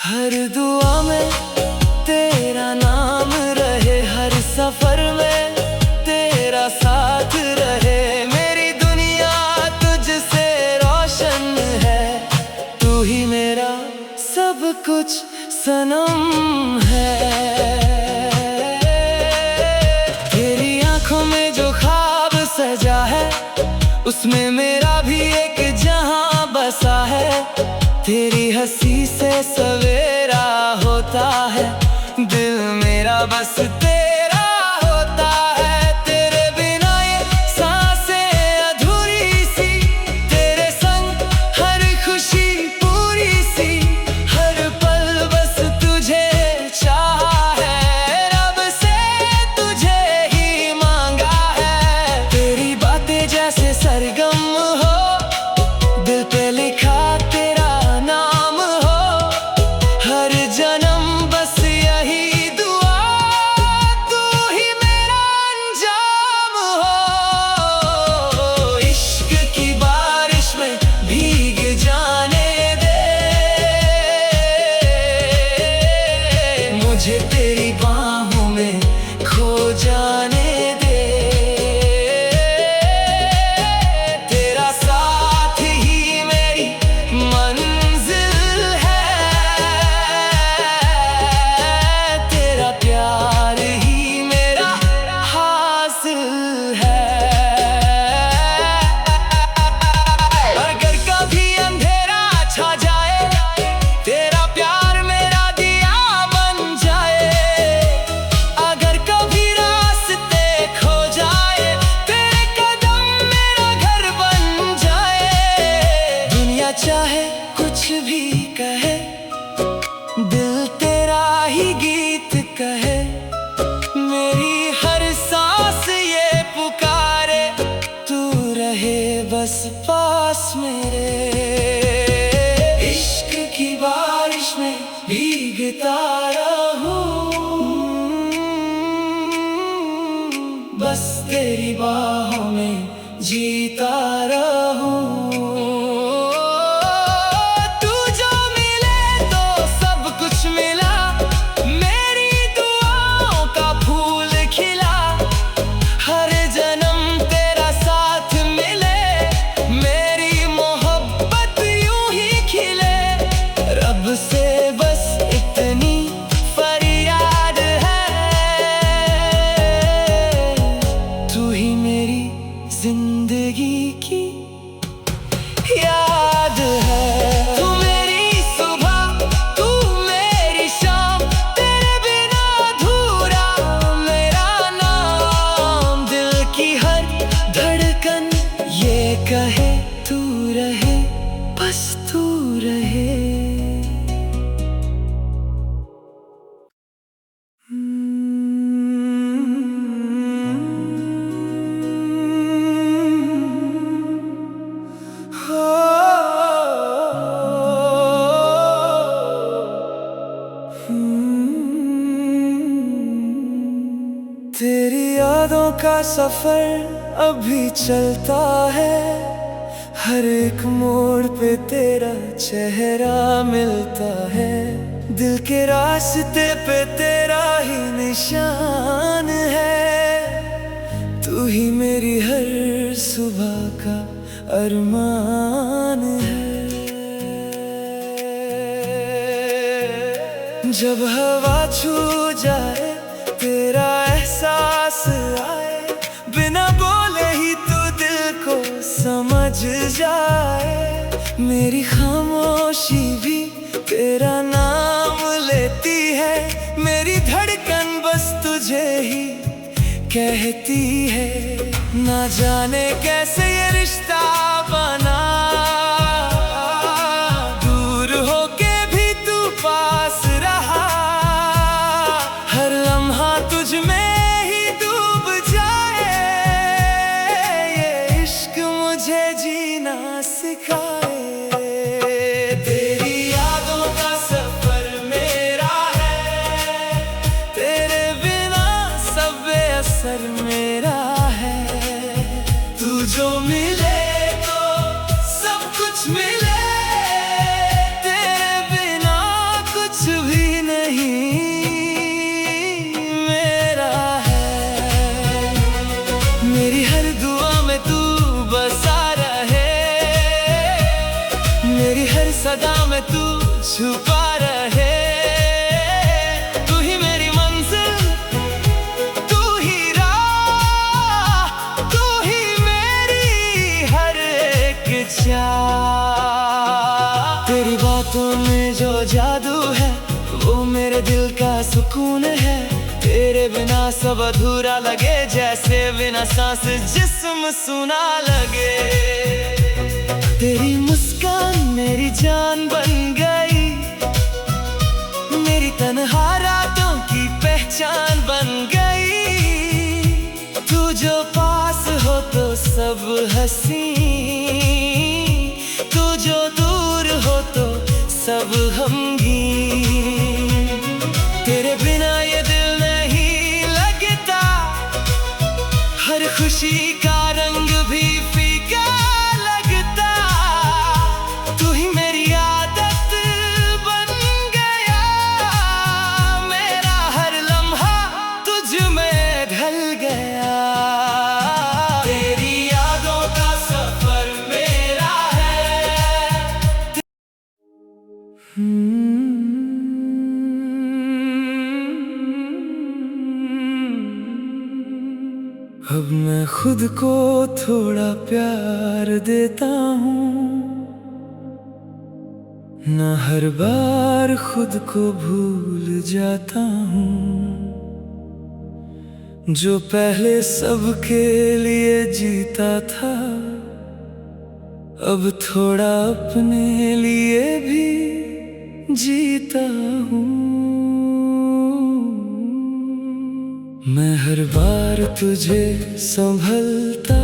हर दुआ में तेरा नाम रहे, हर सफर में तेरा साथ रहे। मेरी दुनिया तुझसे रोशन है, तू ही मेरा सब कुछ सनम है। तेरी आंखों में जो ख्वाब सजा है, उसमें मेरा भी एक जहां बसा है। तेरी हंसी से सवेरा होता है, दिल मेरा बस तेरा होता है। तेरे बिना ये सांसें अधूरी सी, तेरे संग हर खुशी पूरी सी। हर पल बस तुझे चाहा है, रब से तुझे ही मांगा है। तेरी बातें जैसे सरगम हो, दिल पे लिखा तेरा नाम हो। हर जन्म बस यही दुआ, तू ही मेरा अंजाम हो। इश्क की बारिश में भीग जाने दे, मुझे तेरी बाहों में खो जाने दे। तेरा साथ ही मेरी मंजिल है, तेरा प्यार ही मेरा हासिल है। अगर कभी अंधेरा छा जाए, तेरा प्यार मेरा दिया बन जाए। अगर कभी रास्ते खो जाए, तेरे कदम मेरा घर बन जाए। दुनिया चाहे कुछ भी कहे, दिल तेरा ही गीत कहे। मेरी हर सांस ये पुकारे, तू रहे बस पास मेरे। इश्क की बारिश में भीगता रहूं, बस तेरी बाहों में जीता रहूं। तू जो मिले तो सब कुछ मिला, मेरी दुआओं का फूल खिला। हर जन्म तेरा साथ मिले, मेरी मोहब्बत यूं ही खिले। रब से बस इतनी फरियाद है, तू ही मेरी जिंदगी की याद है। तू मेरी सुबह, तू मेरी शाम, तेरे बिना अधूरा मेरा नाम। दिल की हर धड़कन ये कहे तू रहे, बस तू रहे। तेरी यादों का सफर अभी चलता है, हर एक मोड़ पे तेरा चेहरा मिलता है। दिल के रास्ते पे तेरा ही निशान है, तू ही मेरी हर सुबह का अरमान है। जब हवा छू जाए तेरा एहसास आए, बिना बोले ही जाए। मेरी खामोशी भी तेरा नाम लेती है, मेरी धड़कन बस तुझे ही कहती है। ना जाने कैसे ये रिश्ता बना, दूर होके भी तू पास रहा। हर लम्हा तुझ में ही डूब जाए, ये इश्क मुझे जीना सिखाए। तेरी यादों का सफर मेरा है, तेरे बिना सब बेअसर मेरा है। तू जो मिले तो सब कुछ मिले, तेरे बिना कुछ भी नहीं मेरा है। मेरी हर दुआ में तू बसा रहे, मेरी हर सदा में तू छुपा रहे। तू ही मेरी मंजिल, तू ही राह, तू ही मेरी हर एक चाह। तेरी बातों में जो जादू है वो मेरे दिल का सुकून है। तेरे बिना सब अधूरा लगे, जैसे बिना सांस जिस्म सुना लगे। तेरी मुस्कान मेरी जान बन गई, मेरी तन्हा रातों की पहचान बन गई। तू जो पास हो तो सब हंसी, तू जो दूर हो तो सब गमगीन। तेरे बिना ये दिल नहीं लगता, हर खुशी का रंग भी फीका लगता। तू ही मेरी आदत बन गया, मेरा हर लम्हा तुझ में ढल गया। तेरी यादों का सफर मेरा है। अब मैं खुद को थोड़ा प्यार देता हूँ, न हर बार खुद को भूल जाता हूँ। जो पहले सबके लिए जीता था, अब थोड़ा अपने लिए भी जीता हूँ। मैं हर बार तुझे संभलता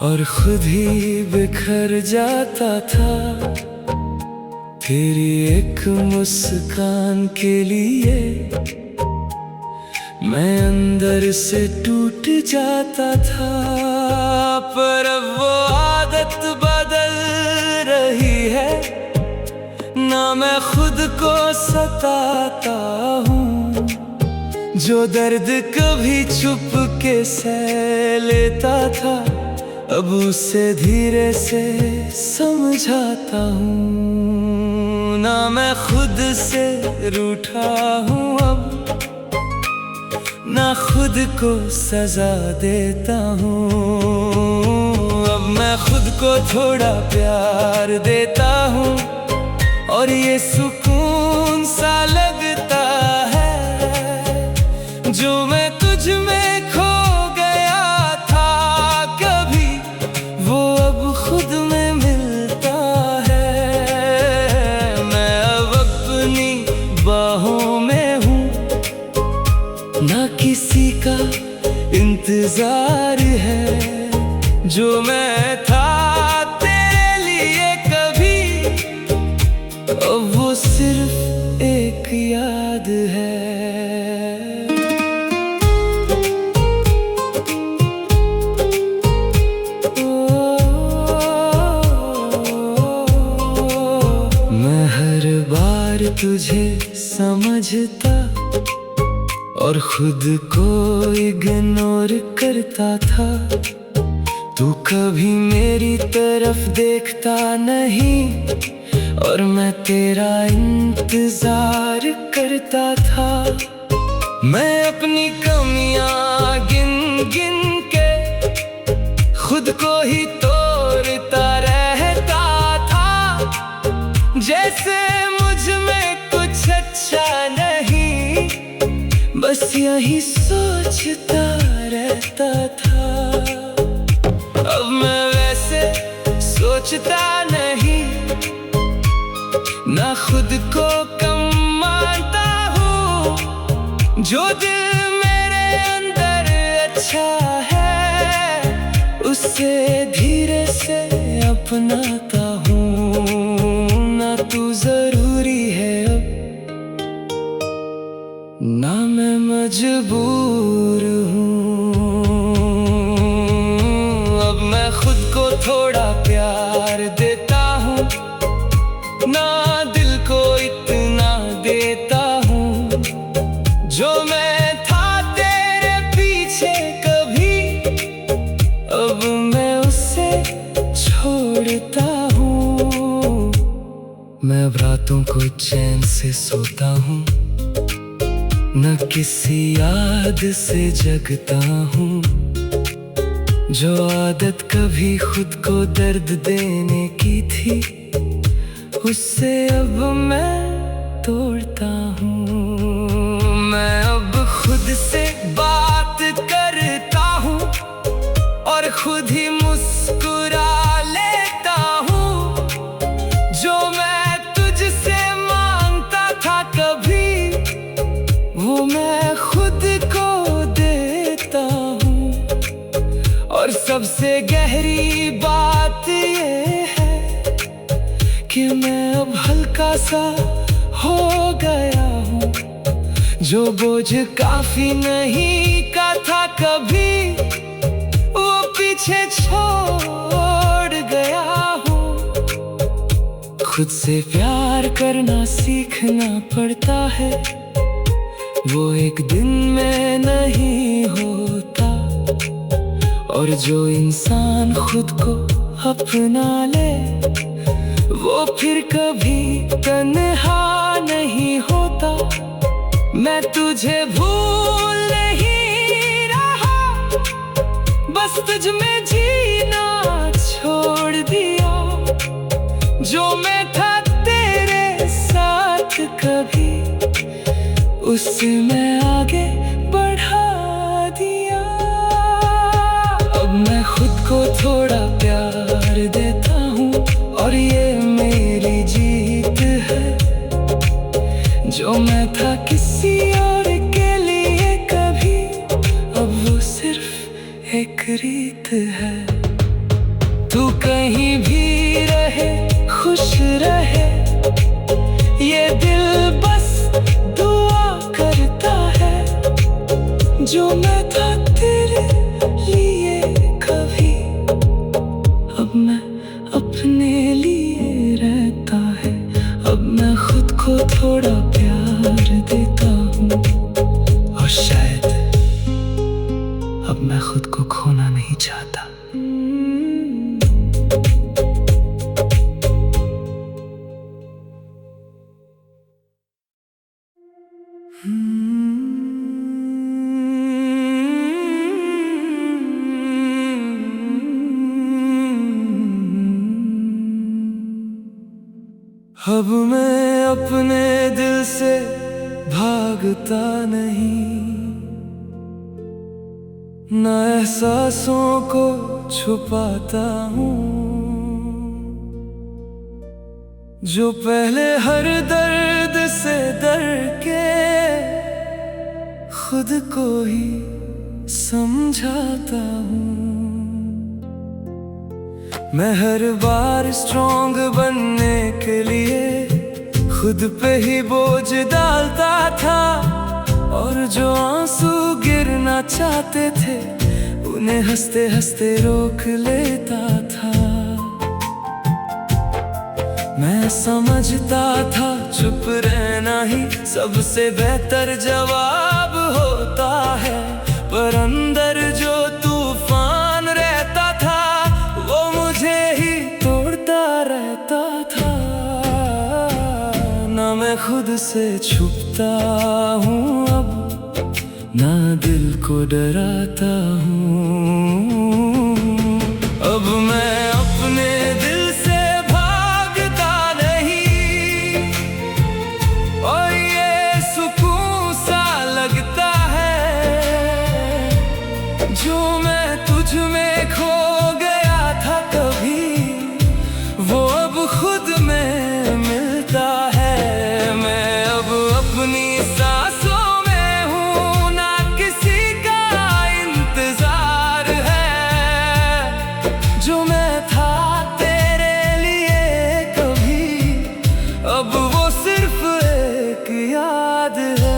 और खुद ही बिखर जाता था। तेरी एक मुस्कान के लिए मैं अंदर से टूट जाता था। पर अब वो आदत बदल रही है, ना मैं खुद को सताता हूँ। जो दर्द कभी छुप के सह लेता था, अब उसे धीरे से समझाता हूँ। ना मैं खुद से रूठा हूँ अब, ना खुद को सजा देता हूँ। अब मैं खुद को थोड़ा प्यार देता हूँ और ये सुकून सा लगता है। जो मैं तुझ में खो गया था कभी, वो अब खुद में मिलता है। मैं अब अपनी बाहों में हूँ, ना किसी का इंतजार है। जो मैं था तेरे लिए कभी, अब वो सिर्फ एक याद है। तुझे समझता और खुद को इग्नोर करता था। तू कभी मेरी तरफ देखता नहीं और मैं तेरा इंतजार करता था। मैं अपनी कमियां गिन गिन के खुद को ही तोड़ता रहता था, जैसे मुझ में कुछ अच्छा नहीं, बस यही सोचता रहता था। अब मैं वैसे सोचता नहीं, ना खुद को कम मानता हूँ। जो दिल मेरे अंदर अच्छा है, उसे धीरे से अपनाता हूँ। ना तू जरूरी है अब, ना मैं मजबूर हूँ। अब मैं खुद को थोड़ा प्यार देता हूँ, ना दिल को इतना देता हूँ। जो मैं था तेरे पीछे कभी, अब मैं उसे छोड़ता हूँ। मैं अब रातों को चैन से सोता हूँ, न किसी याद से जगता हूँ। जो आदत कभी खुद को दर्द देने की थी, उससे अब मैं तोड़ता हूँ। मैं अब खुद से बात करता हूँ और खुद ही मुस्कुरा लेता हूँ। जो मैं तुझसे मांगता था कभी, वो मैं खुद को देता हूँ। और सबसे गहरी बात ये है कि मैं अब हल्का सा हो गया हूँ। जो बोझ काफी नहीं का था कभी, वो पीछे छोड़ गया हूँ। खुद से प्यार करना सीखना पड़ता है, वो एक दिन में नहीं होता। और जो इंसान खुद को अपना ले, वो फिर कभी तन्हा नहीं होता। मैं तुझे भूल नहीं रहा, बस तुझ में जीना छोड़ दिया। जो मैं था तेरे साथ कभी, उससे मैं आगे बढ़ा दिया। अब मैं खुद को थोड़ा प्यार देता हूँ, और ये मेरी जीत है। जो मैं था किसी और के लिए कभी, अब वो सिर्फ एक रीत है। तू कहीं भी रहे, खुश रहे, ये दिल बस दुआ करता है। जो मैं था तेरे लिए कभी, अब मैं अपने लिए रहता है। अब मैं खुद को थोड़ा प्यार देता हूँ, और शायद अब मैं खुद को खोना नहीं चाहता। अब मैं अपने दिल से भागता नहीं, ना एहसासों को छुपाता हूँ। जो पहले हर दर्द से डर के खुद को ही समझाता हूँ। मैं हर बार स्ट्रॉन्ग बनने के लिए खुद पे ही बोझ डालता था, और जो आंसू गिरना चाहते थे, उन्हें हंसते हंसते रोक लेता था। मैं समझता था चुप रहना ही सबसे बेहतर जवाब होता है, पर अंदर जो तूफान रहता था, वो मुझे ही तोड़ता रहता था। ना मैं खुद से छुपता हूँ अब, ना दिल को डराता हूँ। जो मैं तुझ में खो गया था कभी, वो अब खुद में मिलता है। मैं अब अपनी सांसों में हूँ, ना किसी का इंतजार है। जो मैं था तेरे लिए कभी, अब वो सिर्फ एक याद है।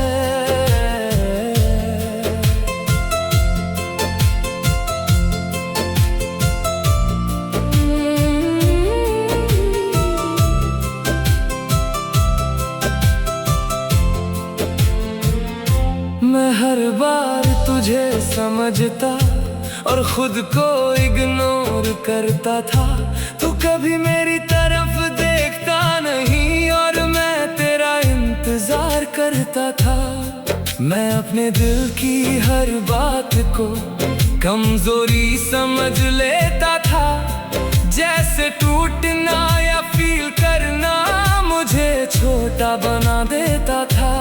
मैं हर बार तुझे समझता और खुद को इग्नोर करता था। तू कभी मेरी तरफ देखता नहीं और मैं तेरा इंतजार करता था। मैं अपने दिल की हर बात को कमजोरी समझ लेता था, जैसे टूटना या फील करना मुझे छोटा बना देता था।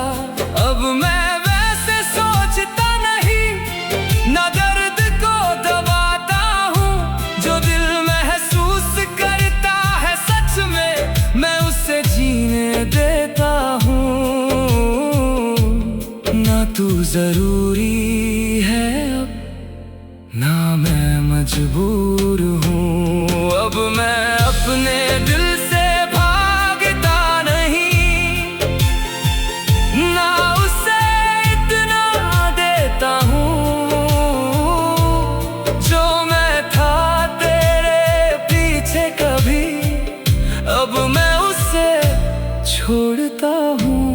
अब मैं वैसे सोचता नहीं, ना दर्द को दबाता हूँ। जो दिल महसूस करता है सच में, मैं उसे जीने देता हूँ। ना तू जरूरी है अब, ना मैं मजबूर हूँ। अब मैं अपने दिल से भागता नहीं, ना उसे इतना देता हूँ। जो मैं था तेरे पीछे कभी, अब मैं उसे छोड़ता हूँ।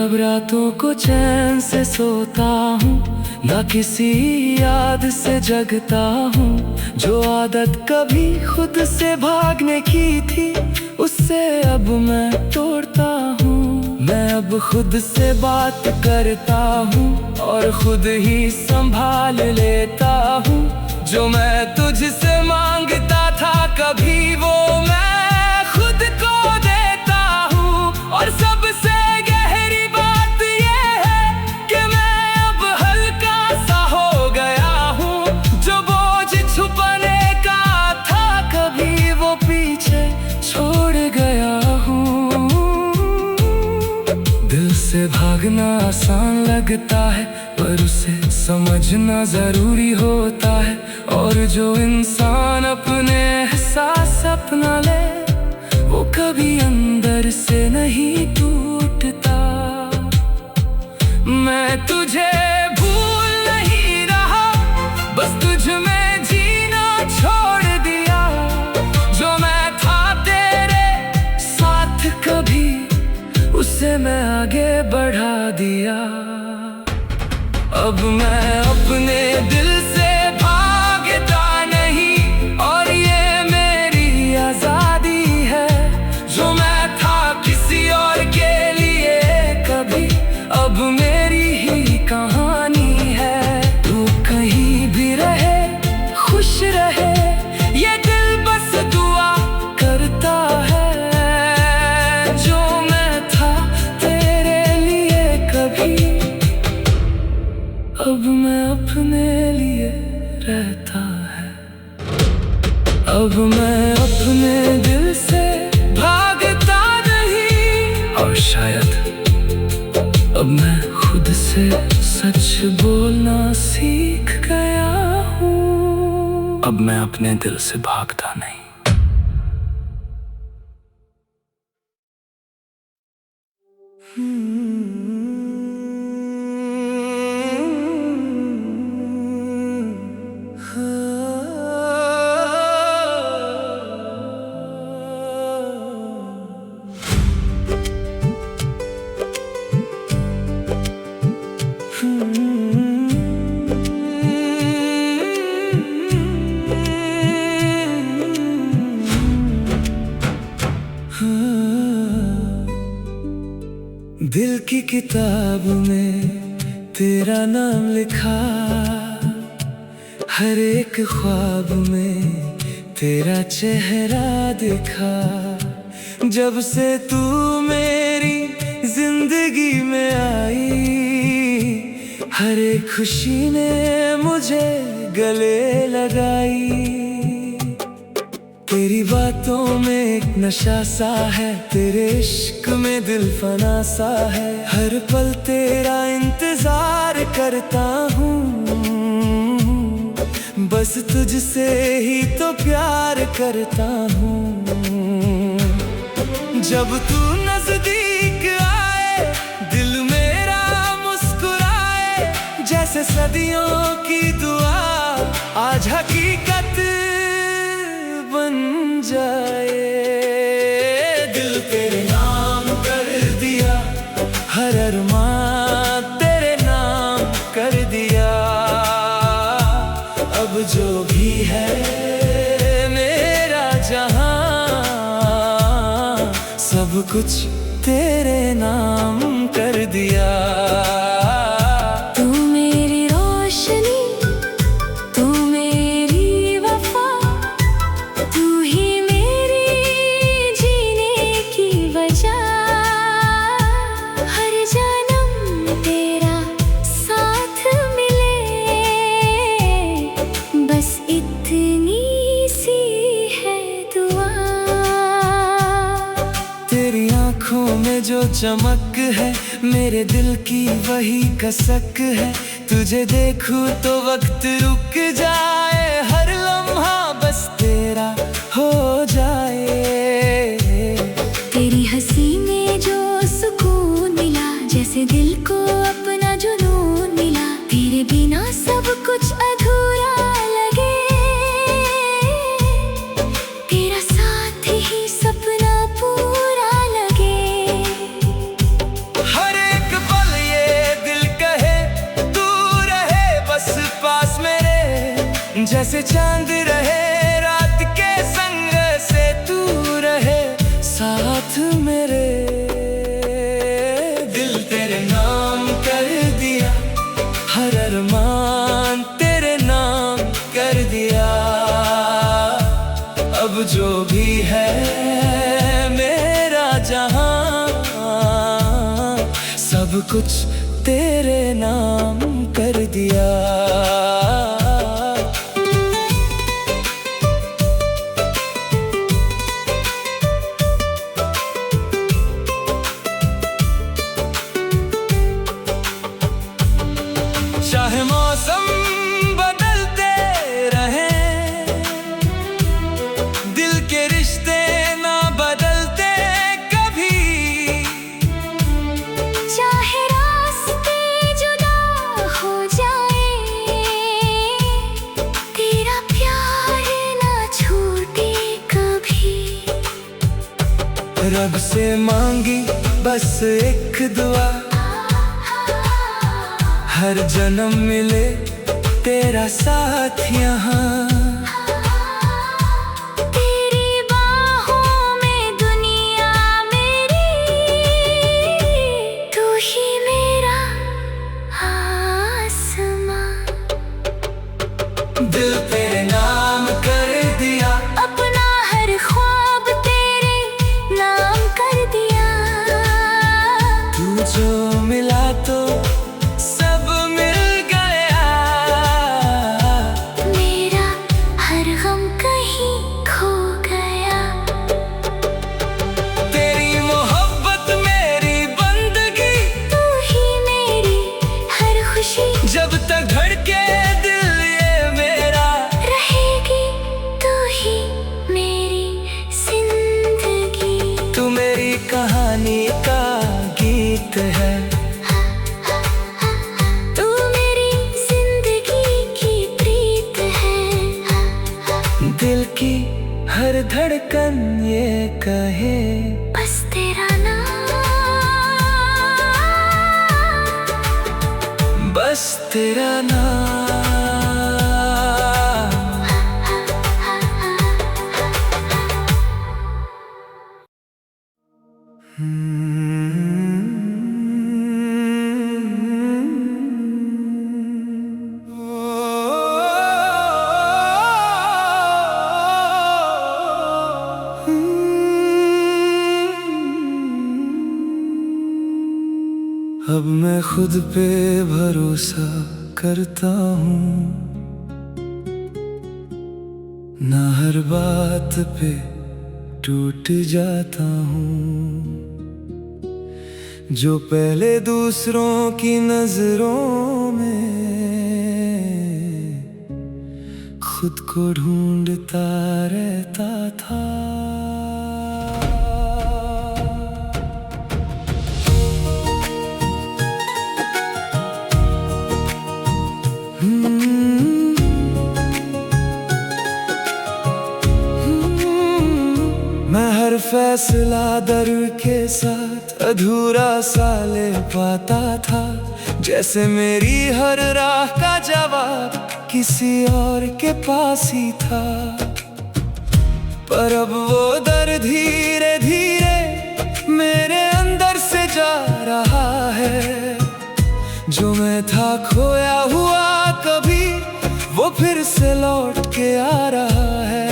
अब रातों को चैन से सोता हूँ, ना किसी याद से जगता हूँ। जो आदत कभी खुद से भागने की थी, उससे अब मैं तोड़ता हूँ। मैं अब खुद से बात करता हूँ और खुद ही संभाल लेता हूँ। जो मैं तुझसे मांगता था कभी, वो मैं खुद को देता हूँ। और सबसे से भागना आसान लगता है, पर उसे समझना जरूरी होता है। और जो इंसान अपने एहसास अपना ले, वो कभी अंदर से नहीं टूटता। मैं तुझे भूल नहीं रहा, बस तुझ में जीना छोड़ दिया। जो मैं था तेरे साथ कभी, उसे मैं आगे बढ़ा दिया। अब मैं अपने दिल से भागता नहीं, और ये मेरी आजादी है। जो मैं था किसी और के लिए कभी, अब मेरी ही कहानी है। तू कहीं भी रहे, खुश रहे, ये दिल बस दुआ करता है। अब मैं अपने लिए रहता है। अब मैं अपने दिल से भागता नहीं, और शायद अब मैं खुद से सच बोलना सीख गया हूँ। अब मैं अपने दिल से भागता नहीं। दिल की किताब में तेरा नाम लिखा, हर एक ख्वाब में तेरा चेहरा दिखा। जब से तू मेरी जिंदगी में आई, हर एक खुशी ने मुझे गले लगाई। तेरी बातों में एक नशा सा है, तेरे इश्क में दिल फना सा है। हर पल तेरा इंतजार करता हूँ, बस तुझसे ही तो प्यार करता हूँ। जब तू नजदीक आए, दिल मेरा मुस्कुराए। जैसे सदियों की दुआ आज हकीकत बन जाए। दिल तेरे नाम कर दिया, हर अरमान तेरे नाम कर दिया। अब जो भी है मेरा जहां, सब कुछ तेरे नाम कर दिया। तू मेरी रोशनी, तू मेरी वफा, तू ही मेरी जीने की वजह। हर जन्म तेरा साथ मिले, बस इतनी सी है दुआ। तेरी आँखों में जो चमक है, मेरे दिल की वही कसक है। तुझे देखूं तो वक्त रुक जाए, हर लम्हा बस तेरा हो जाए। तेरी हंसी में जो सुकून मिला, जैसे दिल को अपना जुनून मिला। तेरे बिना सब कुछ अधूरा लगे, तेरा साथ ही सपना पूरा लगे। हर एक पल ये दिल कहे तू रहे बस पास मेरे। जैसे चांद रहे रात के संग से, तू रहे साथ मेरे। दिल तेरे नाम कर दिया, हर अरमान तेरे नाम कर दिया। अब जो भी है मेरा जहां, सब कुछ तेरे नाम कर दिया। चाहे मौसम बदलते रहें, दिल के रिश्ते ना बदलते कभी। चाहे रास्ते जुदा हो जाए, तेरा प्यार ना छूटे कभी। रब से मांगी बस एक दुआ, हर जन्म मिले तेरा साथ यहाँ। तेरी बाहों में दुनिया मेरी, तू ही मेरा आसमां। दिल तेरे नाम कर दिया, अपना हर ख्वाब तेरे नाम कर दिया। तू जो मिला तो सब मिल गया। मेरा हर गम कहीं खो गया। तेरी मोहब्बत मेरी बंदगी, तू ही मेरी हर खुशी। जब तक धड़के दिल ये मेरा, रहेगी तू ही मेरी जिंदगी। तू मेरी कहानी का गीत है। तू मेरी जिंदगी की प्रीत है। दिल की हर धड़कन ये कहे, बस तेरा नाम, बस तेरा नाम। अब मैं खुद पे भरोसा करता हूँ, ना हर बात पे टूट जाता हूँ। जो पहले दूसरों की नजरों में खुद को ढूंढता रहता था, मैं हर फैसला डर के साथ अधूरा सा ले पाता था। जैसे मेरी हर राह का जवाब किसी और के पास ही था। पर अब वो दर्द धीरे धीरे मेरे अंदर से जा रहा है। जो मैं था खोया हुआ कभी, वो फिर से लौट के आ रहा है।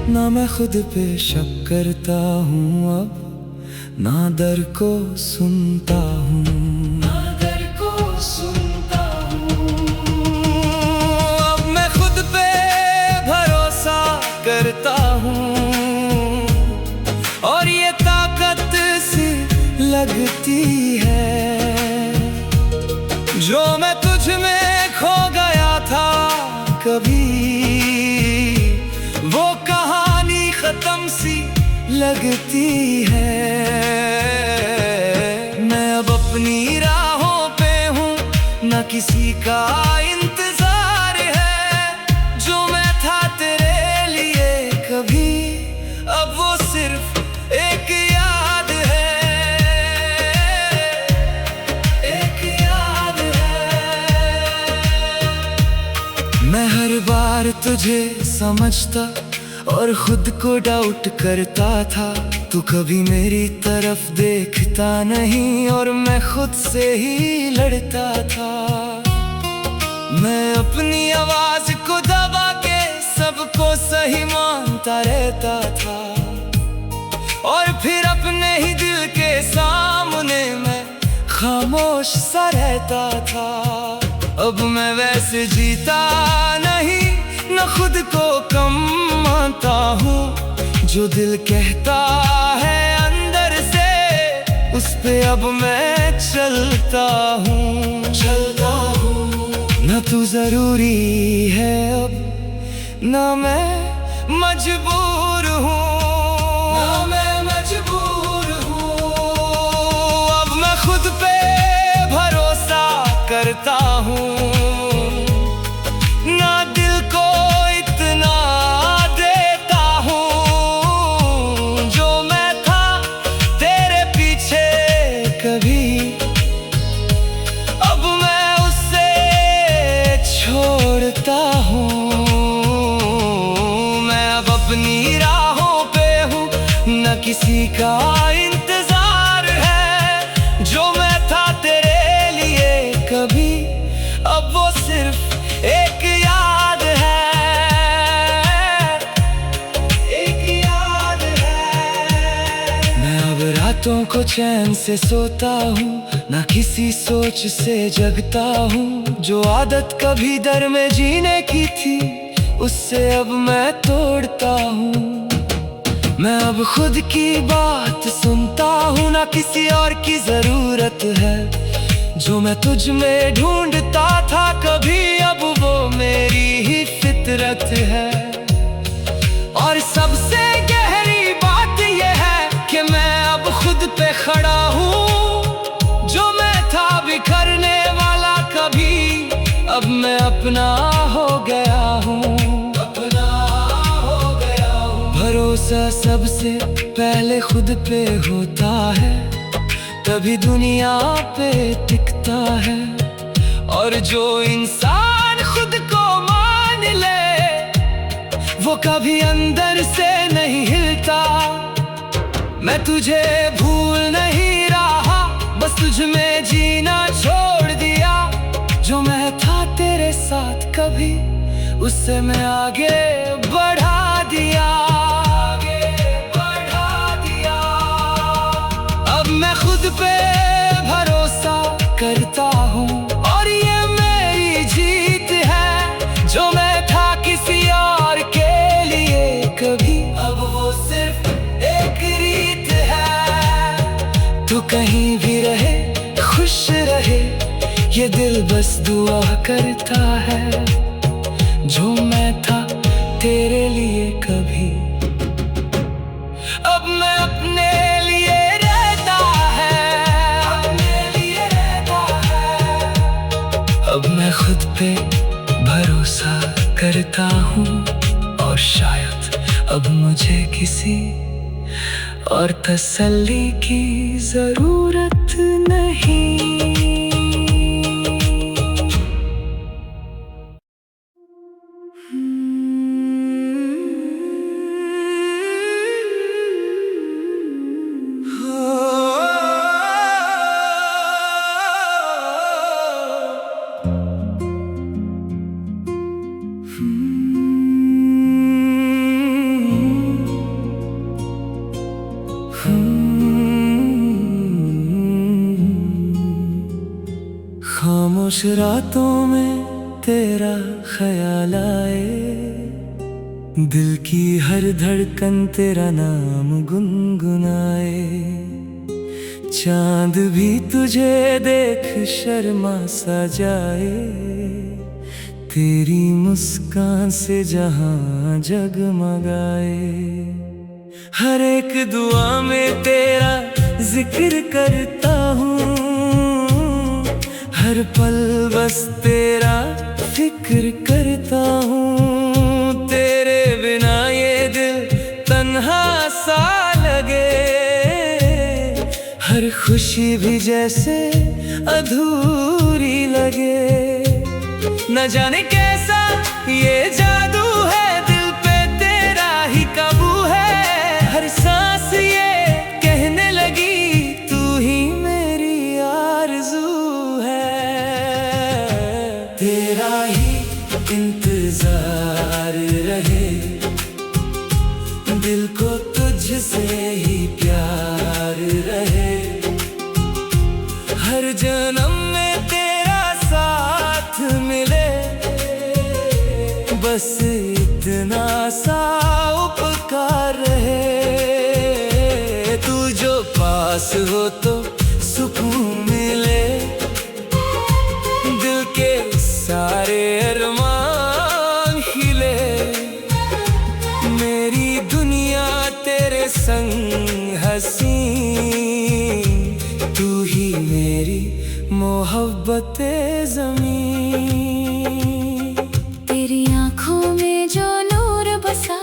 ना मैं खुद पे शक करता हूँ अब, ना दर को सुनता हूँ, ना दर को सुनता हूँ। अब मैं खुद पे भरोसा करता हूँ, और ये ताकत सी लगती है। जो मैं तुझ में खो गया था कभी, वो कहानी खत्म सी लगती है। मैं अब अपनी राहों पे हूँ, न किसी का इंतजार है। जो मैं था तेरे लिए कभी, अब वो सिर्फ एक याद है, एक याद है। मैं हर बार तुझे समझता और खुद को डाउट करता था। तू कभी मेरी तरफ देखता नहीं, और मैं खुद से ही लड़ता था। मैं अपनी आवाज को दबा के सबको सही मानता रहता था, और फिर अपने ही दिल के सामने मैं खामोश सा रहता था। अब मैं वैसे जीता नहीं, न खुद को कम मानता हूँ। जो दिल कहता है अंदर से, उस पे अब मैं चलता हूँ, चलता हूँ। न तू जरूरी है अब, न मैं मजबूर हूँ, न मैं मजबूर हूँ। अब मैं खुद पे भरोसा करता हूँ, ना दिल को इतना देता हूँ। जो मैं था तेरे पीछे कभी, अब मैं उससे छोड़ता हूँ। मैं अब अपनी राहों पे हूँ, न किसी का इंतजार है। जो मैं था तेरे लिए कभी, अब वो सिर्फ एक याद है, एक याद है। मैं अब रातों को चैन से सोता हूँ, ना किसी सोच से जगता हूँ। जो आदत कभी डर में जीने की थी, उससे अब मैं तोड़ता हूँ। मैं अब खुद की बात सुनता हूँ, ना किसी और की जरूरत है। जो मैं तुझ में ढूंढता था कभी, अब वो मेरी ही फितरत है। और सबसे गहरी बात ये है कि मैं अब खुद पे खड़ा हूँ। जो मैं था बिखरने वाला कभी, अब मैं अपना हो गया हूँ, अपना हो गया हूँ। भरोसा सबसे पहले खुद पे होता है, तभी दुनिया पे टिकता है। और जो इंसान खुद को मान ले, वो कभी अंदर से नहीं हिलता। मैं तुझे भूल नहीं रहा, बस तुझ में जीना छोड़ दिया। जो मैं था तेरे साथ कभी, उससे मैं आगे बढ़ा दिया, आगे बढ़ा दिया। अब मैं खुद बस दुआ करता है, जो मैं था तेरे लिए कभी अब मैं अपने लिए रहता है, अब मैं खुद पे भरोसा करता हूँ, और शायद अब मुझे किसी और तसल्ली की जरूरत नहीं। खामोश रातों में तेरा ख्याल आए, दिल की हर धड़कन तेरा नाम गुनगुनाए। चांद भी तुझे देख शर्मा सा जाए, तेरी मुस्कान से जहां जगमगाए। हर एक दुआ में तेरा जिक्र करता हूँ, हर पल बस तेरा फिक्र करता हूँ। तेरे बिना ये दिल तन्हा सा लगे, हर खुशी भी जैसे अधूरी लगे। न जाने कैसा ये जादू है, दिल पे तेरा ही काबू है। हर सांस ये कहने लगी तू ही मेरी आरज़ू है। तेरा ही इंतजार रहे, दिल को तुझसे ही प्यार रहे। हर जन्म में तेरा साथ मिले, बस इतना सा उपकार रहे। तू जो पास हो तो सुकून मिले, दिल के सारे अरमान खिले। मेरी दुनिया तेरे संग हंसी, तू ही मेरी मोहब्बते ज़मीं। तेरी आँखों में जो नूर बसा,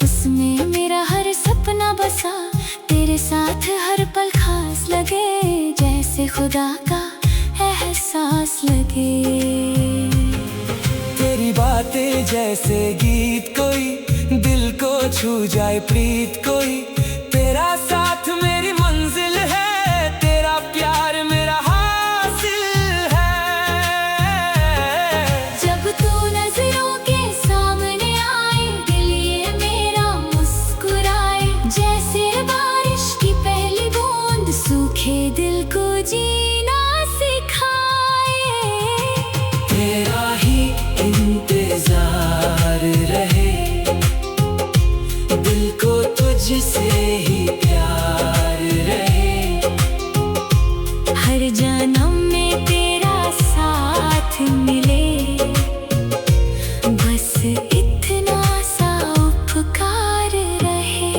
उसमें मेरा हर सपना बसा। तेरे साथ हर पल खास लगे, जैसे खुदा का एहसास लगे। तेरी बातें जैसे गीत कोई, दिल को छू जाए प्रीत कोई। तेरा साथ मेरी मंजिल है, तेरा प्यार मेरा हासिल है। जब तू नजरों के सामने आए, दिल ये मेरा मुस्कुराए। जैसे बारिश की पहली बूंद सूखे दिल को जीना सिखाए। तेरा ही इंतजार रहे, दिल को तुझसे ही प्यार रहे। हर जन्म में तेरा साथ मिले, बस इतना सा उपकार रहे।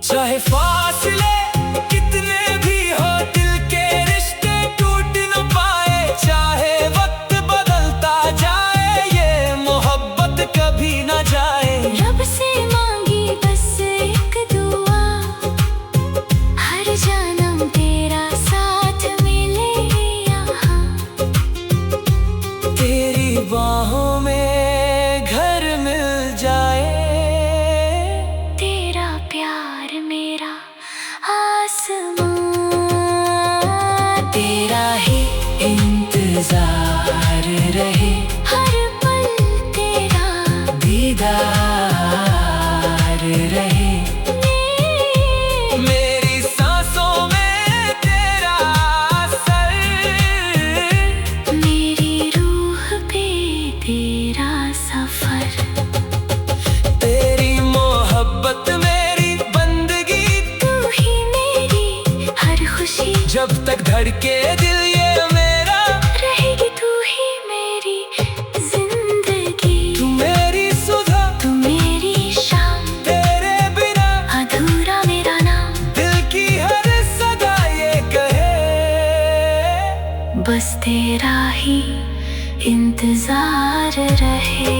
चाहे फासले कितने भी हो, दिल के रिश्ते टूट न पाए। चाहे वक्त बदलता जाए, ये मोहब्बत कभी न जाए। रब से मांगी बस एक दुआ, हर जन्म तेरा साथ मिले यहाँ। तेरी बाहों में घर मिल जाए, तेरा प्यार मेरा आसमां। तेरा ही इंतजार रहे, हर पल तेरा दीदार रहे। मेरी सांसों में तेरा असर, मेरी रूह पे तेरा सफर। तेरी मोहब्बत मेरी बंदगी, तू ही मेरी हर खुशी। जब तक धड़के दिल ये मेरा इंतजार रहे।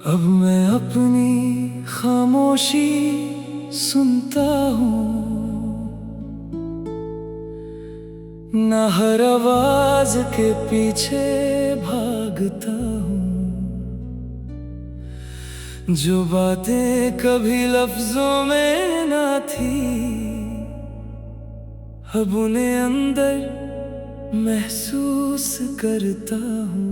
अब मैं अपनी खामोशी सुनता हूँ, न हर आवाज के पीछे भागता हूँ। जो बातें कभी लफ्जों में ना थी, अब उन्हें अंदर महसूस करता हूँ।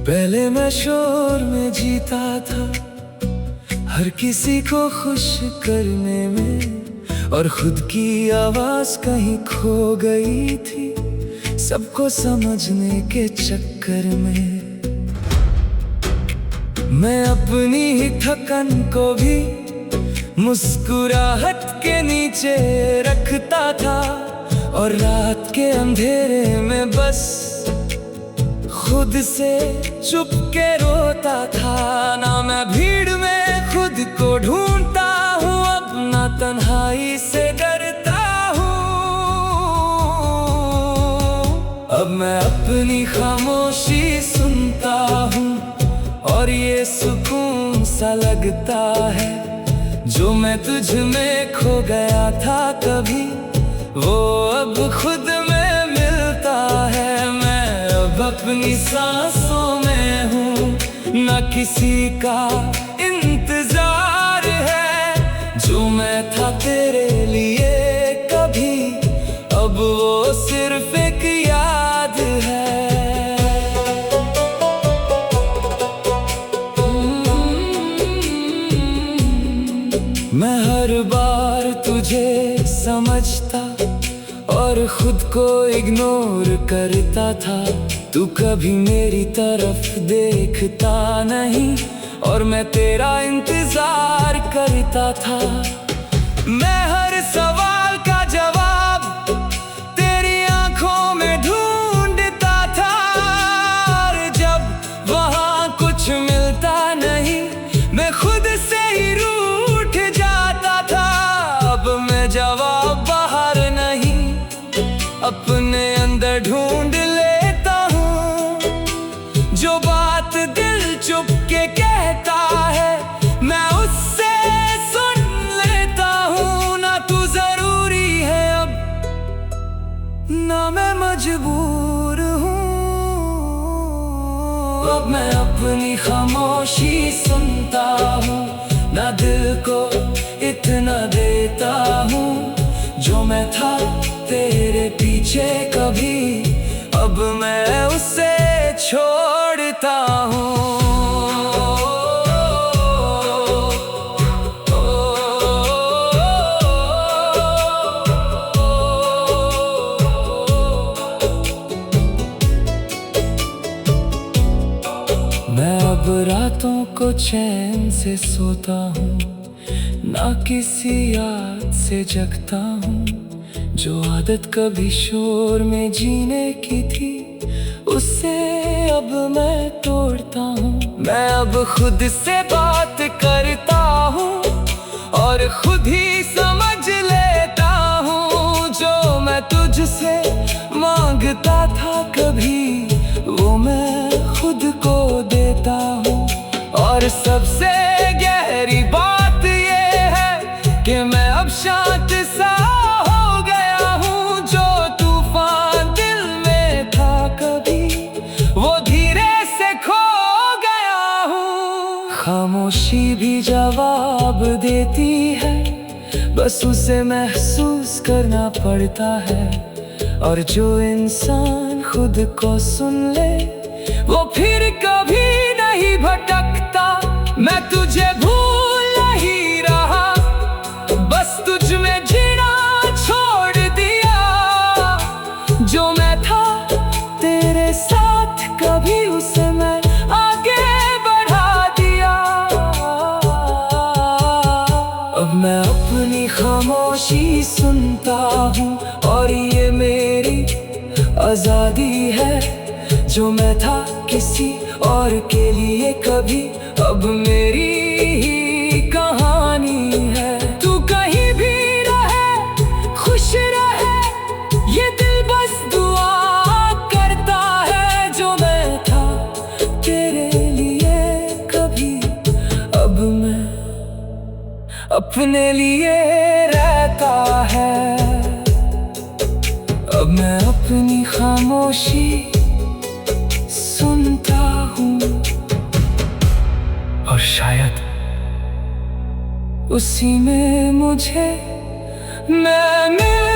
पहले मैं शोर में जीता था, हर किसी को खुश करने में, और खुद की आवाज कहीं खो गई थी सबको समझने के चक्कर में। मैं अपनी ही थकन को भी मुस्कुराहट के नीचे रखता था, और रात के अंधेरे में बस खुद से चुप के रोता था। ना मैं भीड़ में खुद को ढूंढता हूँ, अब ना तन्हाई से डरता हूँ। अब मैं अपनी खामोशी सुनता हूँ, और ये सुकून सा लगता है। जो मैं तुझ में खो गया था कभी, वो अब खुद में मिलता है। अपनी सांसों में हूँ, न किसी का इंतजार है। जो मैं था तेरे लिए कभी, अब वो सिर्फ एक याद है। मैं हर बार तुझे समझता और खुद को इग्नोर करता था। तू कभी मेरी तरफ देखता नहीं, और मैं तेरा इंतजार करता था। मैं हर सवाल का जवाब तेरी आंखों में ढूंढता था, और जब वहां कुछ मिलता नहीं, मैं खुद से ही रूठ जाता था। अब मैं जवाब बाहर नहीं, अपने अंदर ढूंढ लेता हूँ। जो बात दिल चुप के कहता है, मैं उससे सुन लेता हूँ। ना तू जरूरी है अब, ना मैं मजबूर हूँ। अब मैं अपनी खामोशी सुनता हूँ, ना दिल को इतना देता हूँ। जो मैं था तेरे पीछे कभी, अब मैं उसे छोड़ता हूँ। मैं अब रातों को चैन से सोता हूँ, ना किसी याद से जगता हूँ। जो आदत कभी शोर में जीने की थी, उससे अब मैं तोड़ता हूँ। मैं अब खुद से बात करता हूँ, और खुद ही समझ लेता हूँ। जो मैं तुझसे मांगता था कभी, वो मैं खुद को देता हूँ। और सबसे गहरी बात ये है कि मैं अब शांत सा हो गया हूँ। जो तूफान दिल में था कभी, वो धीरे से खो गया हूँ। खामोशी भी जवाब देती है, बस उसे महसूस करना पड़ता है। और जो इंसान खुद को सुन ले, वो फिर कभी नहीं भटकता। मैं तुझे भूल नहीं रहा, बस तुझ में जीना छोड़ दिया। जो मैं था आजादी है जो मैं था किसी और के लिए कभी, अब मेरी ही कहानी है। तू कहीं भी रहे खुश रहे, ये दिल बस दुआ करता है। जो मैं था तेरे लिए कभी, अब मैं अपने लिए रहता है। अब मैं अपनी खामोशी सुनता हूँ और शायद उसी में मुझे मैं मिल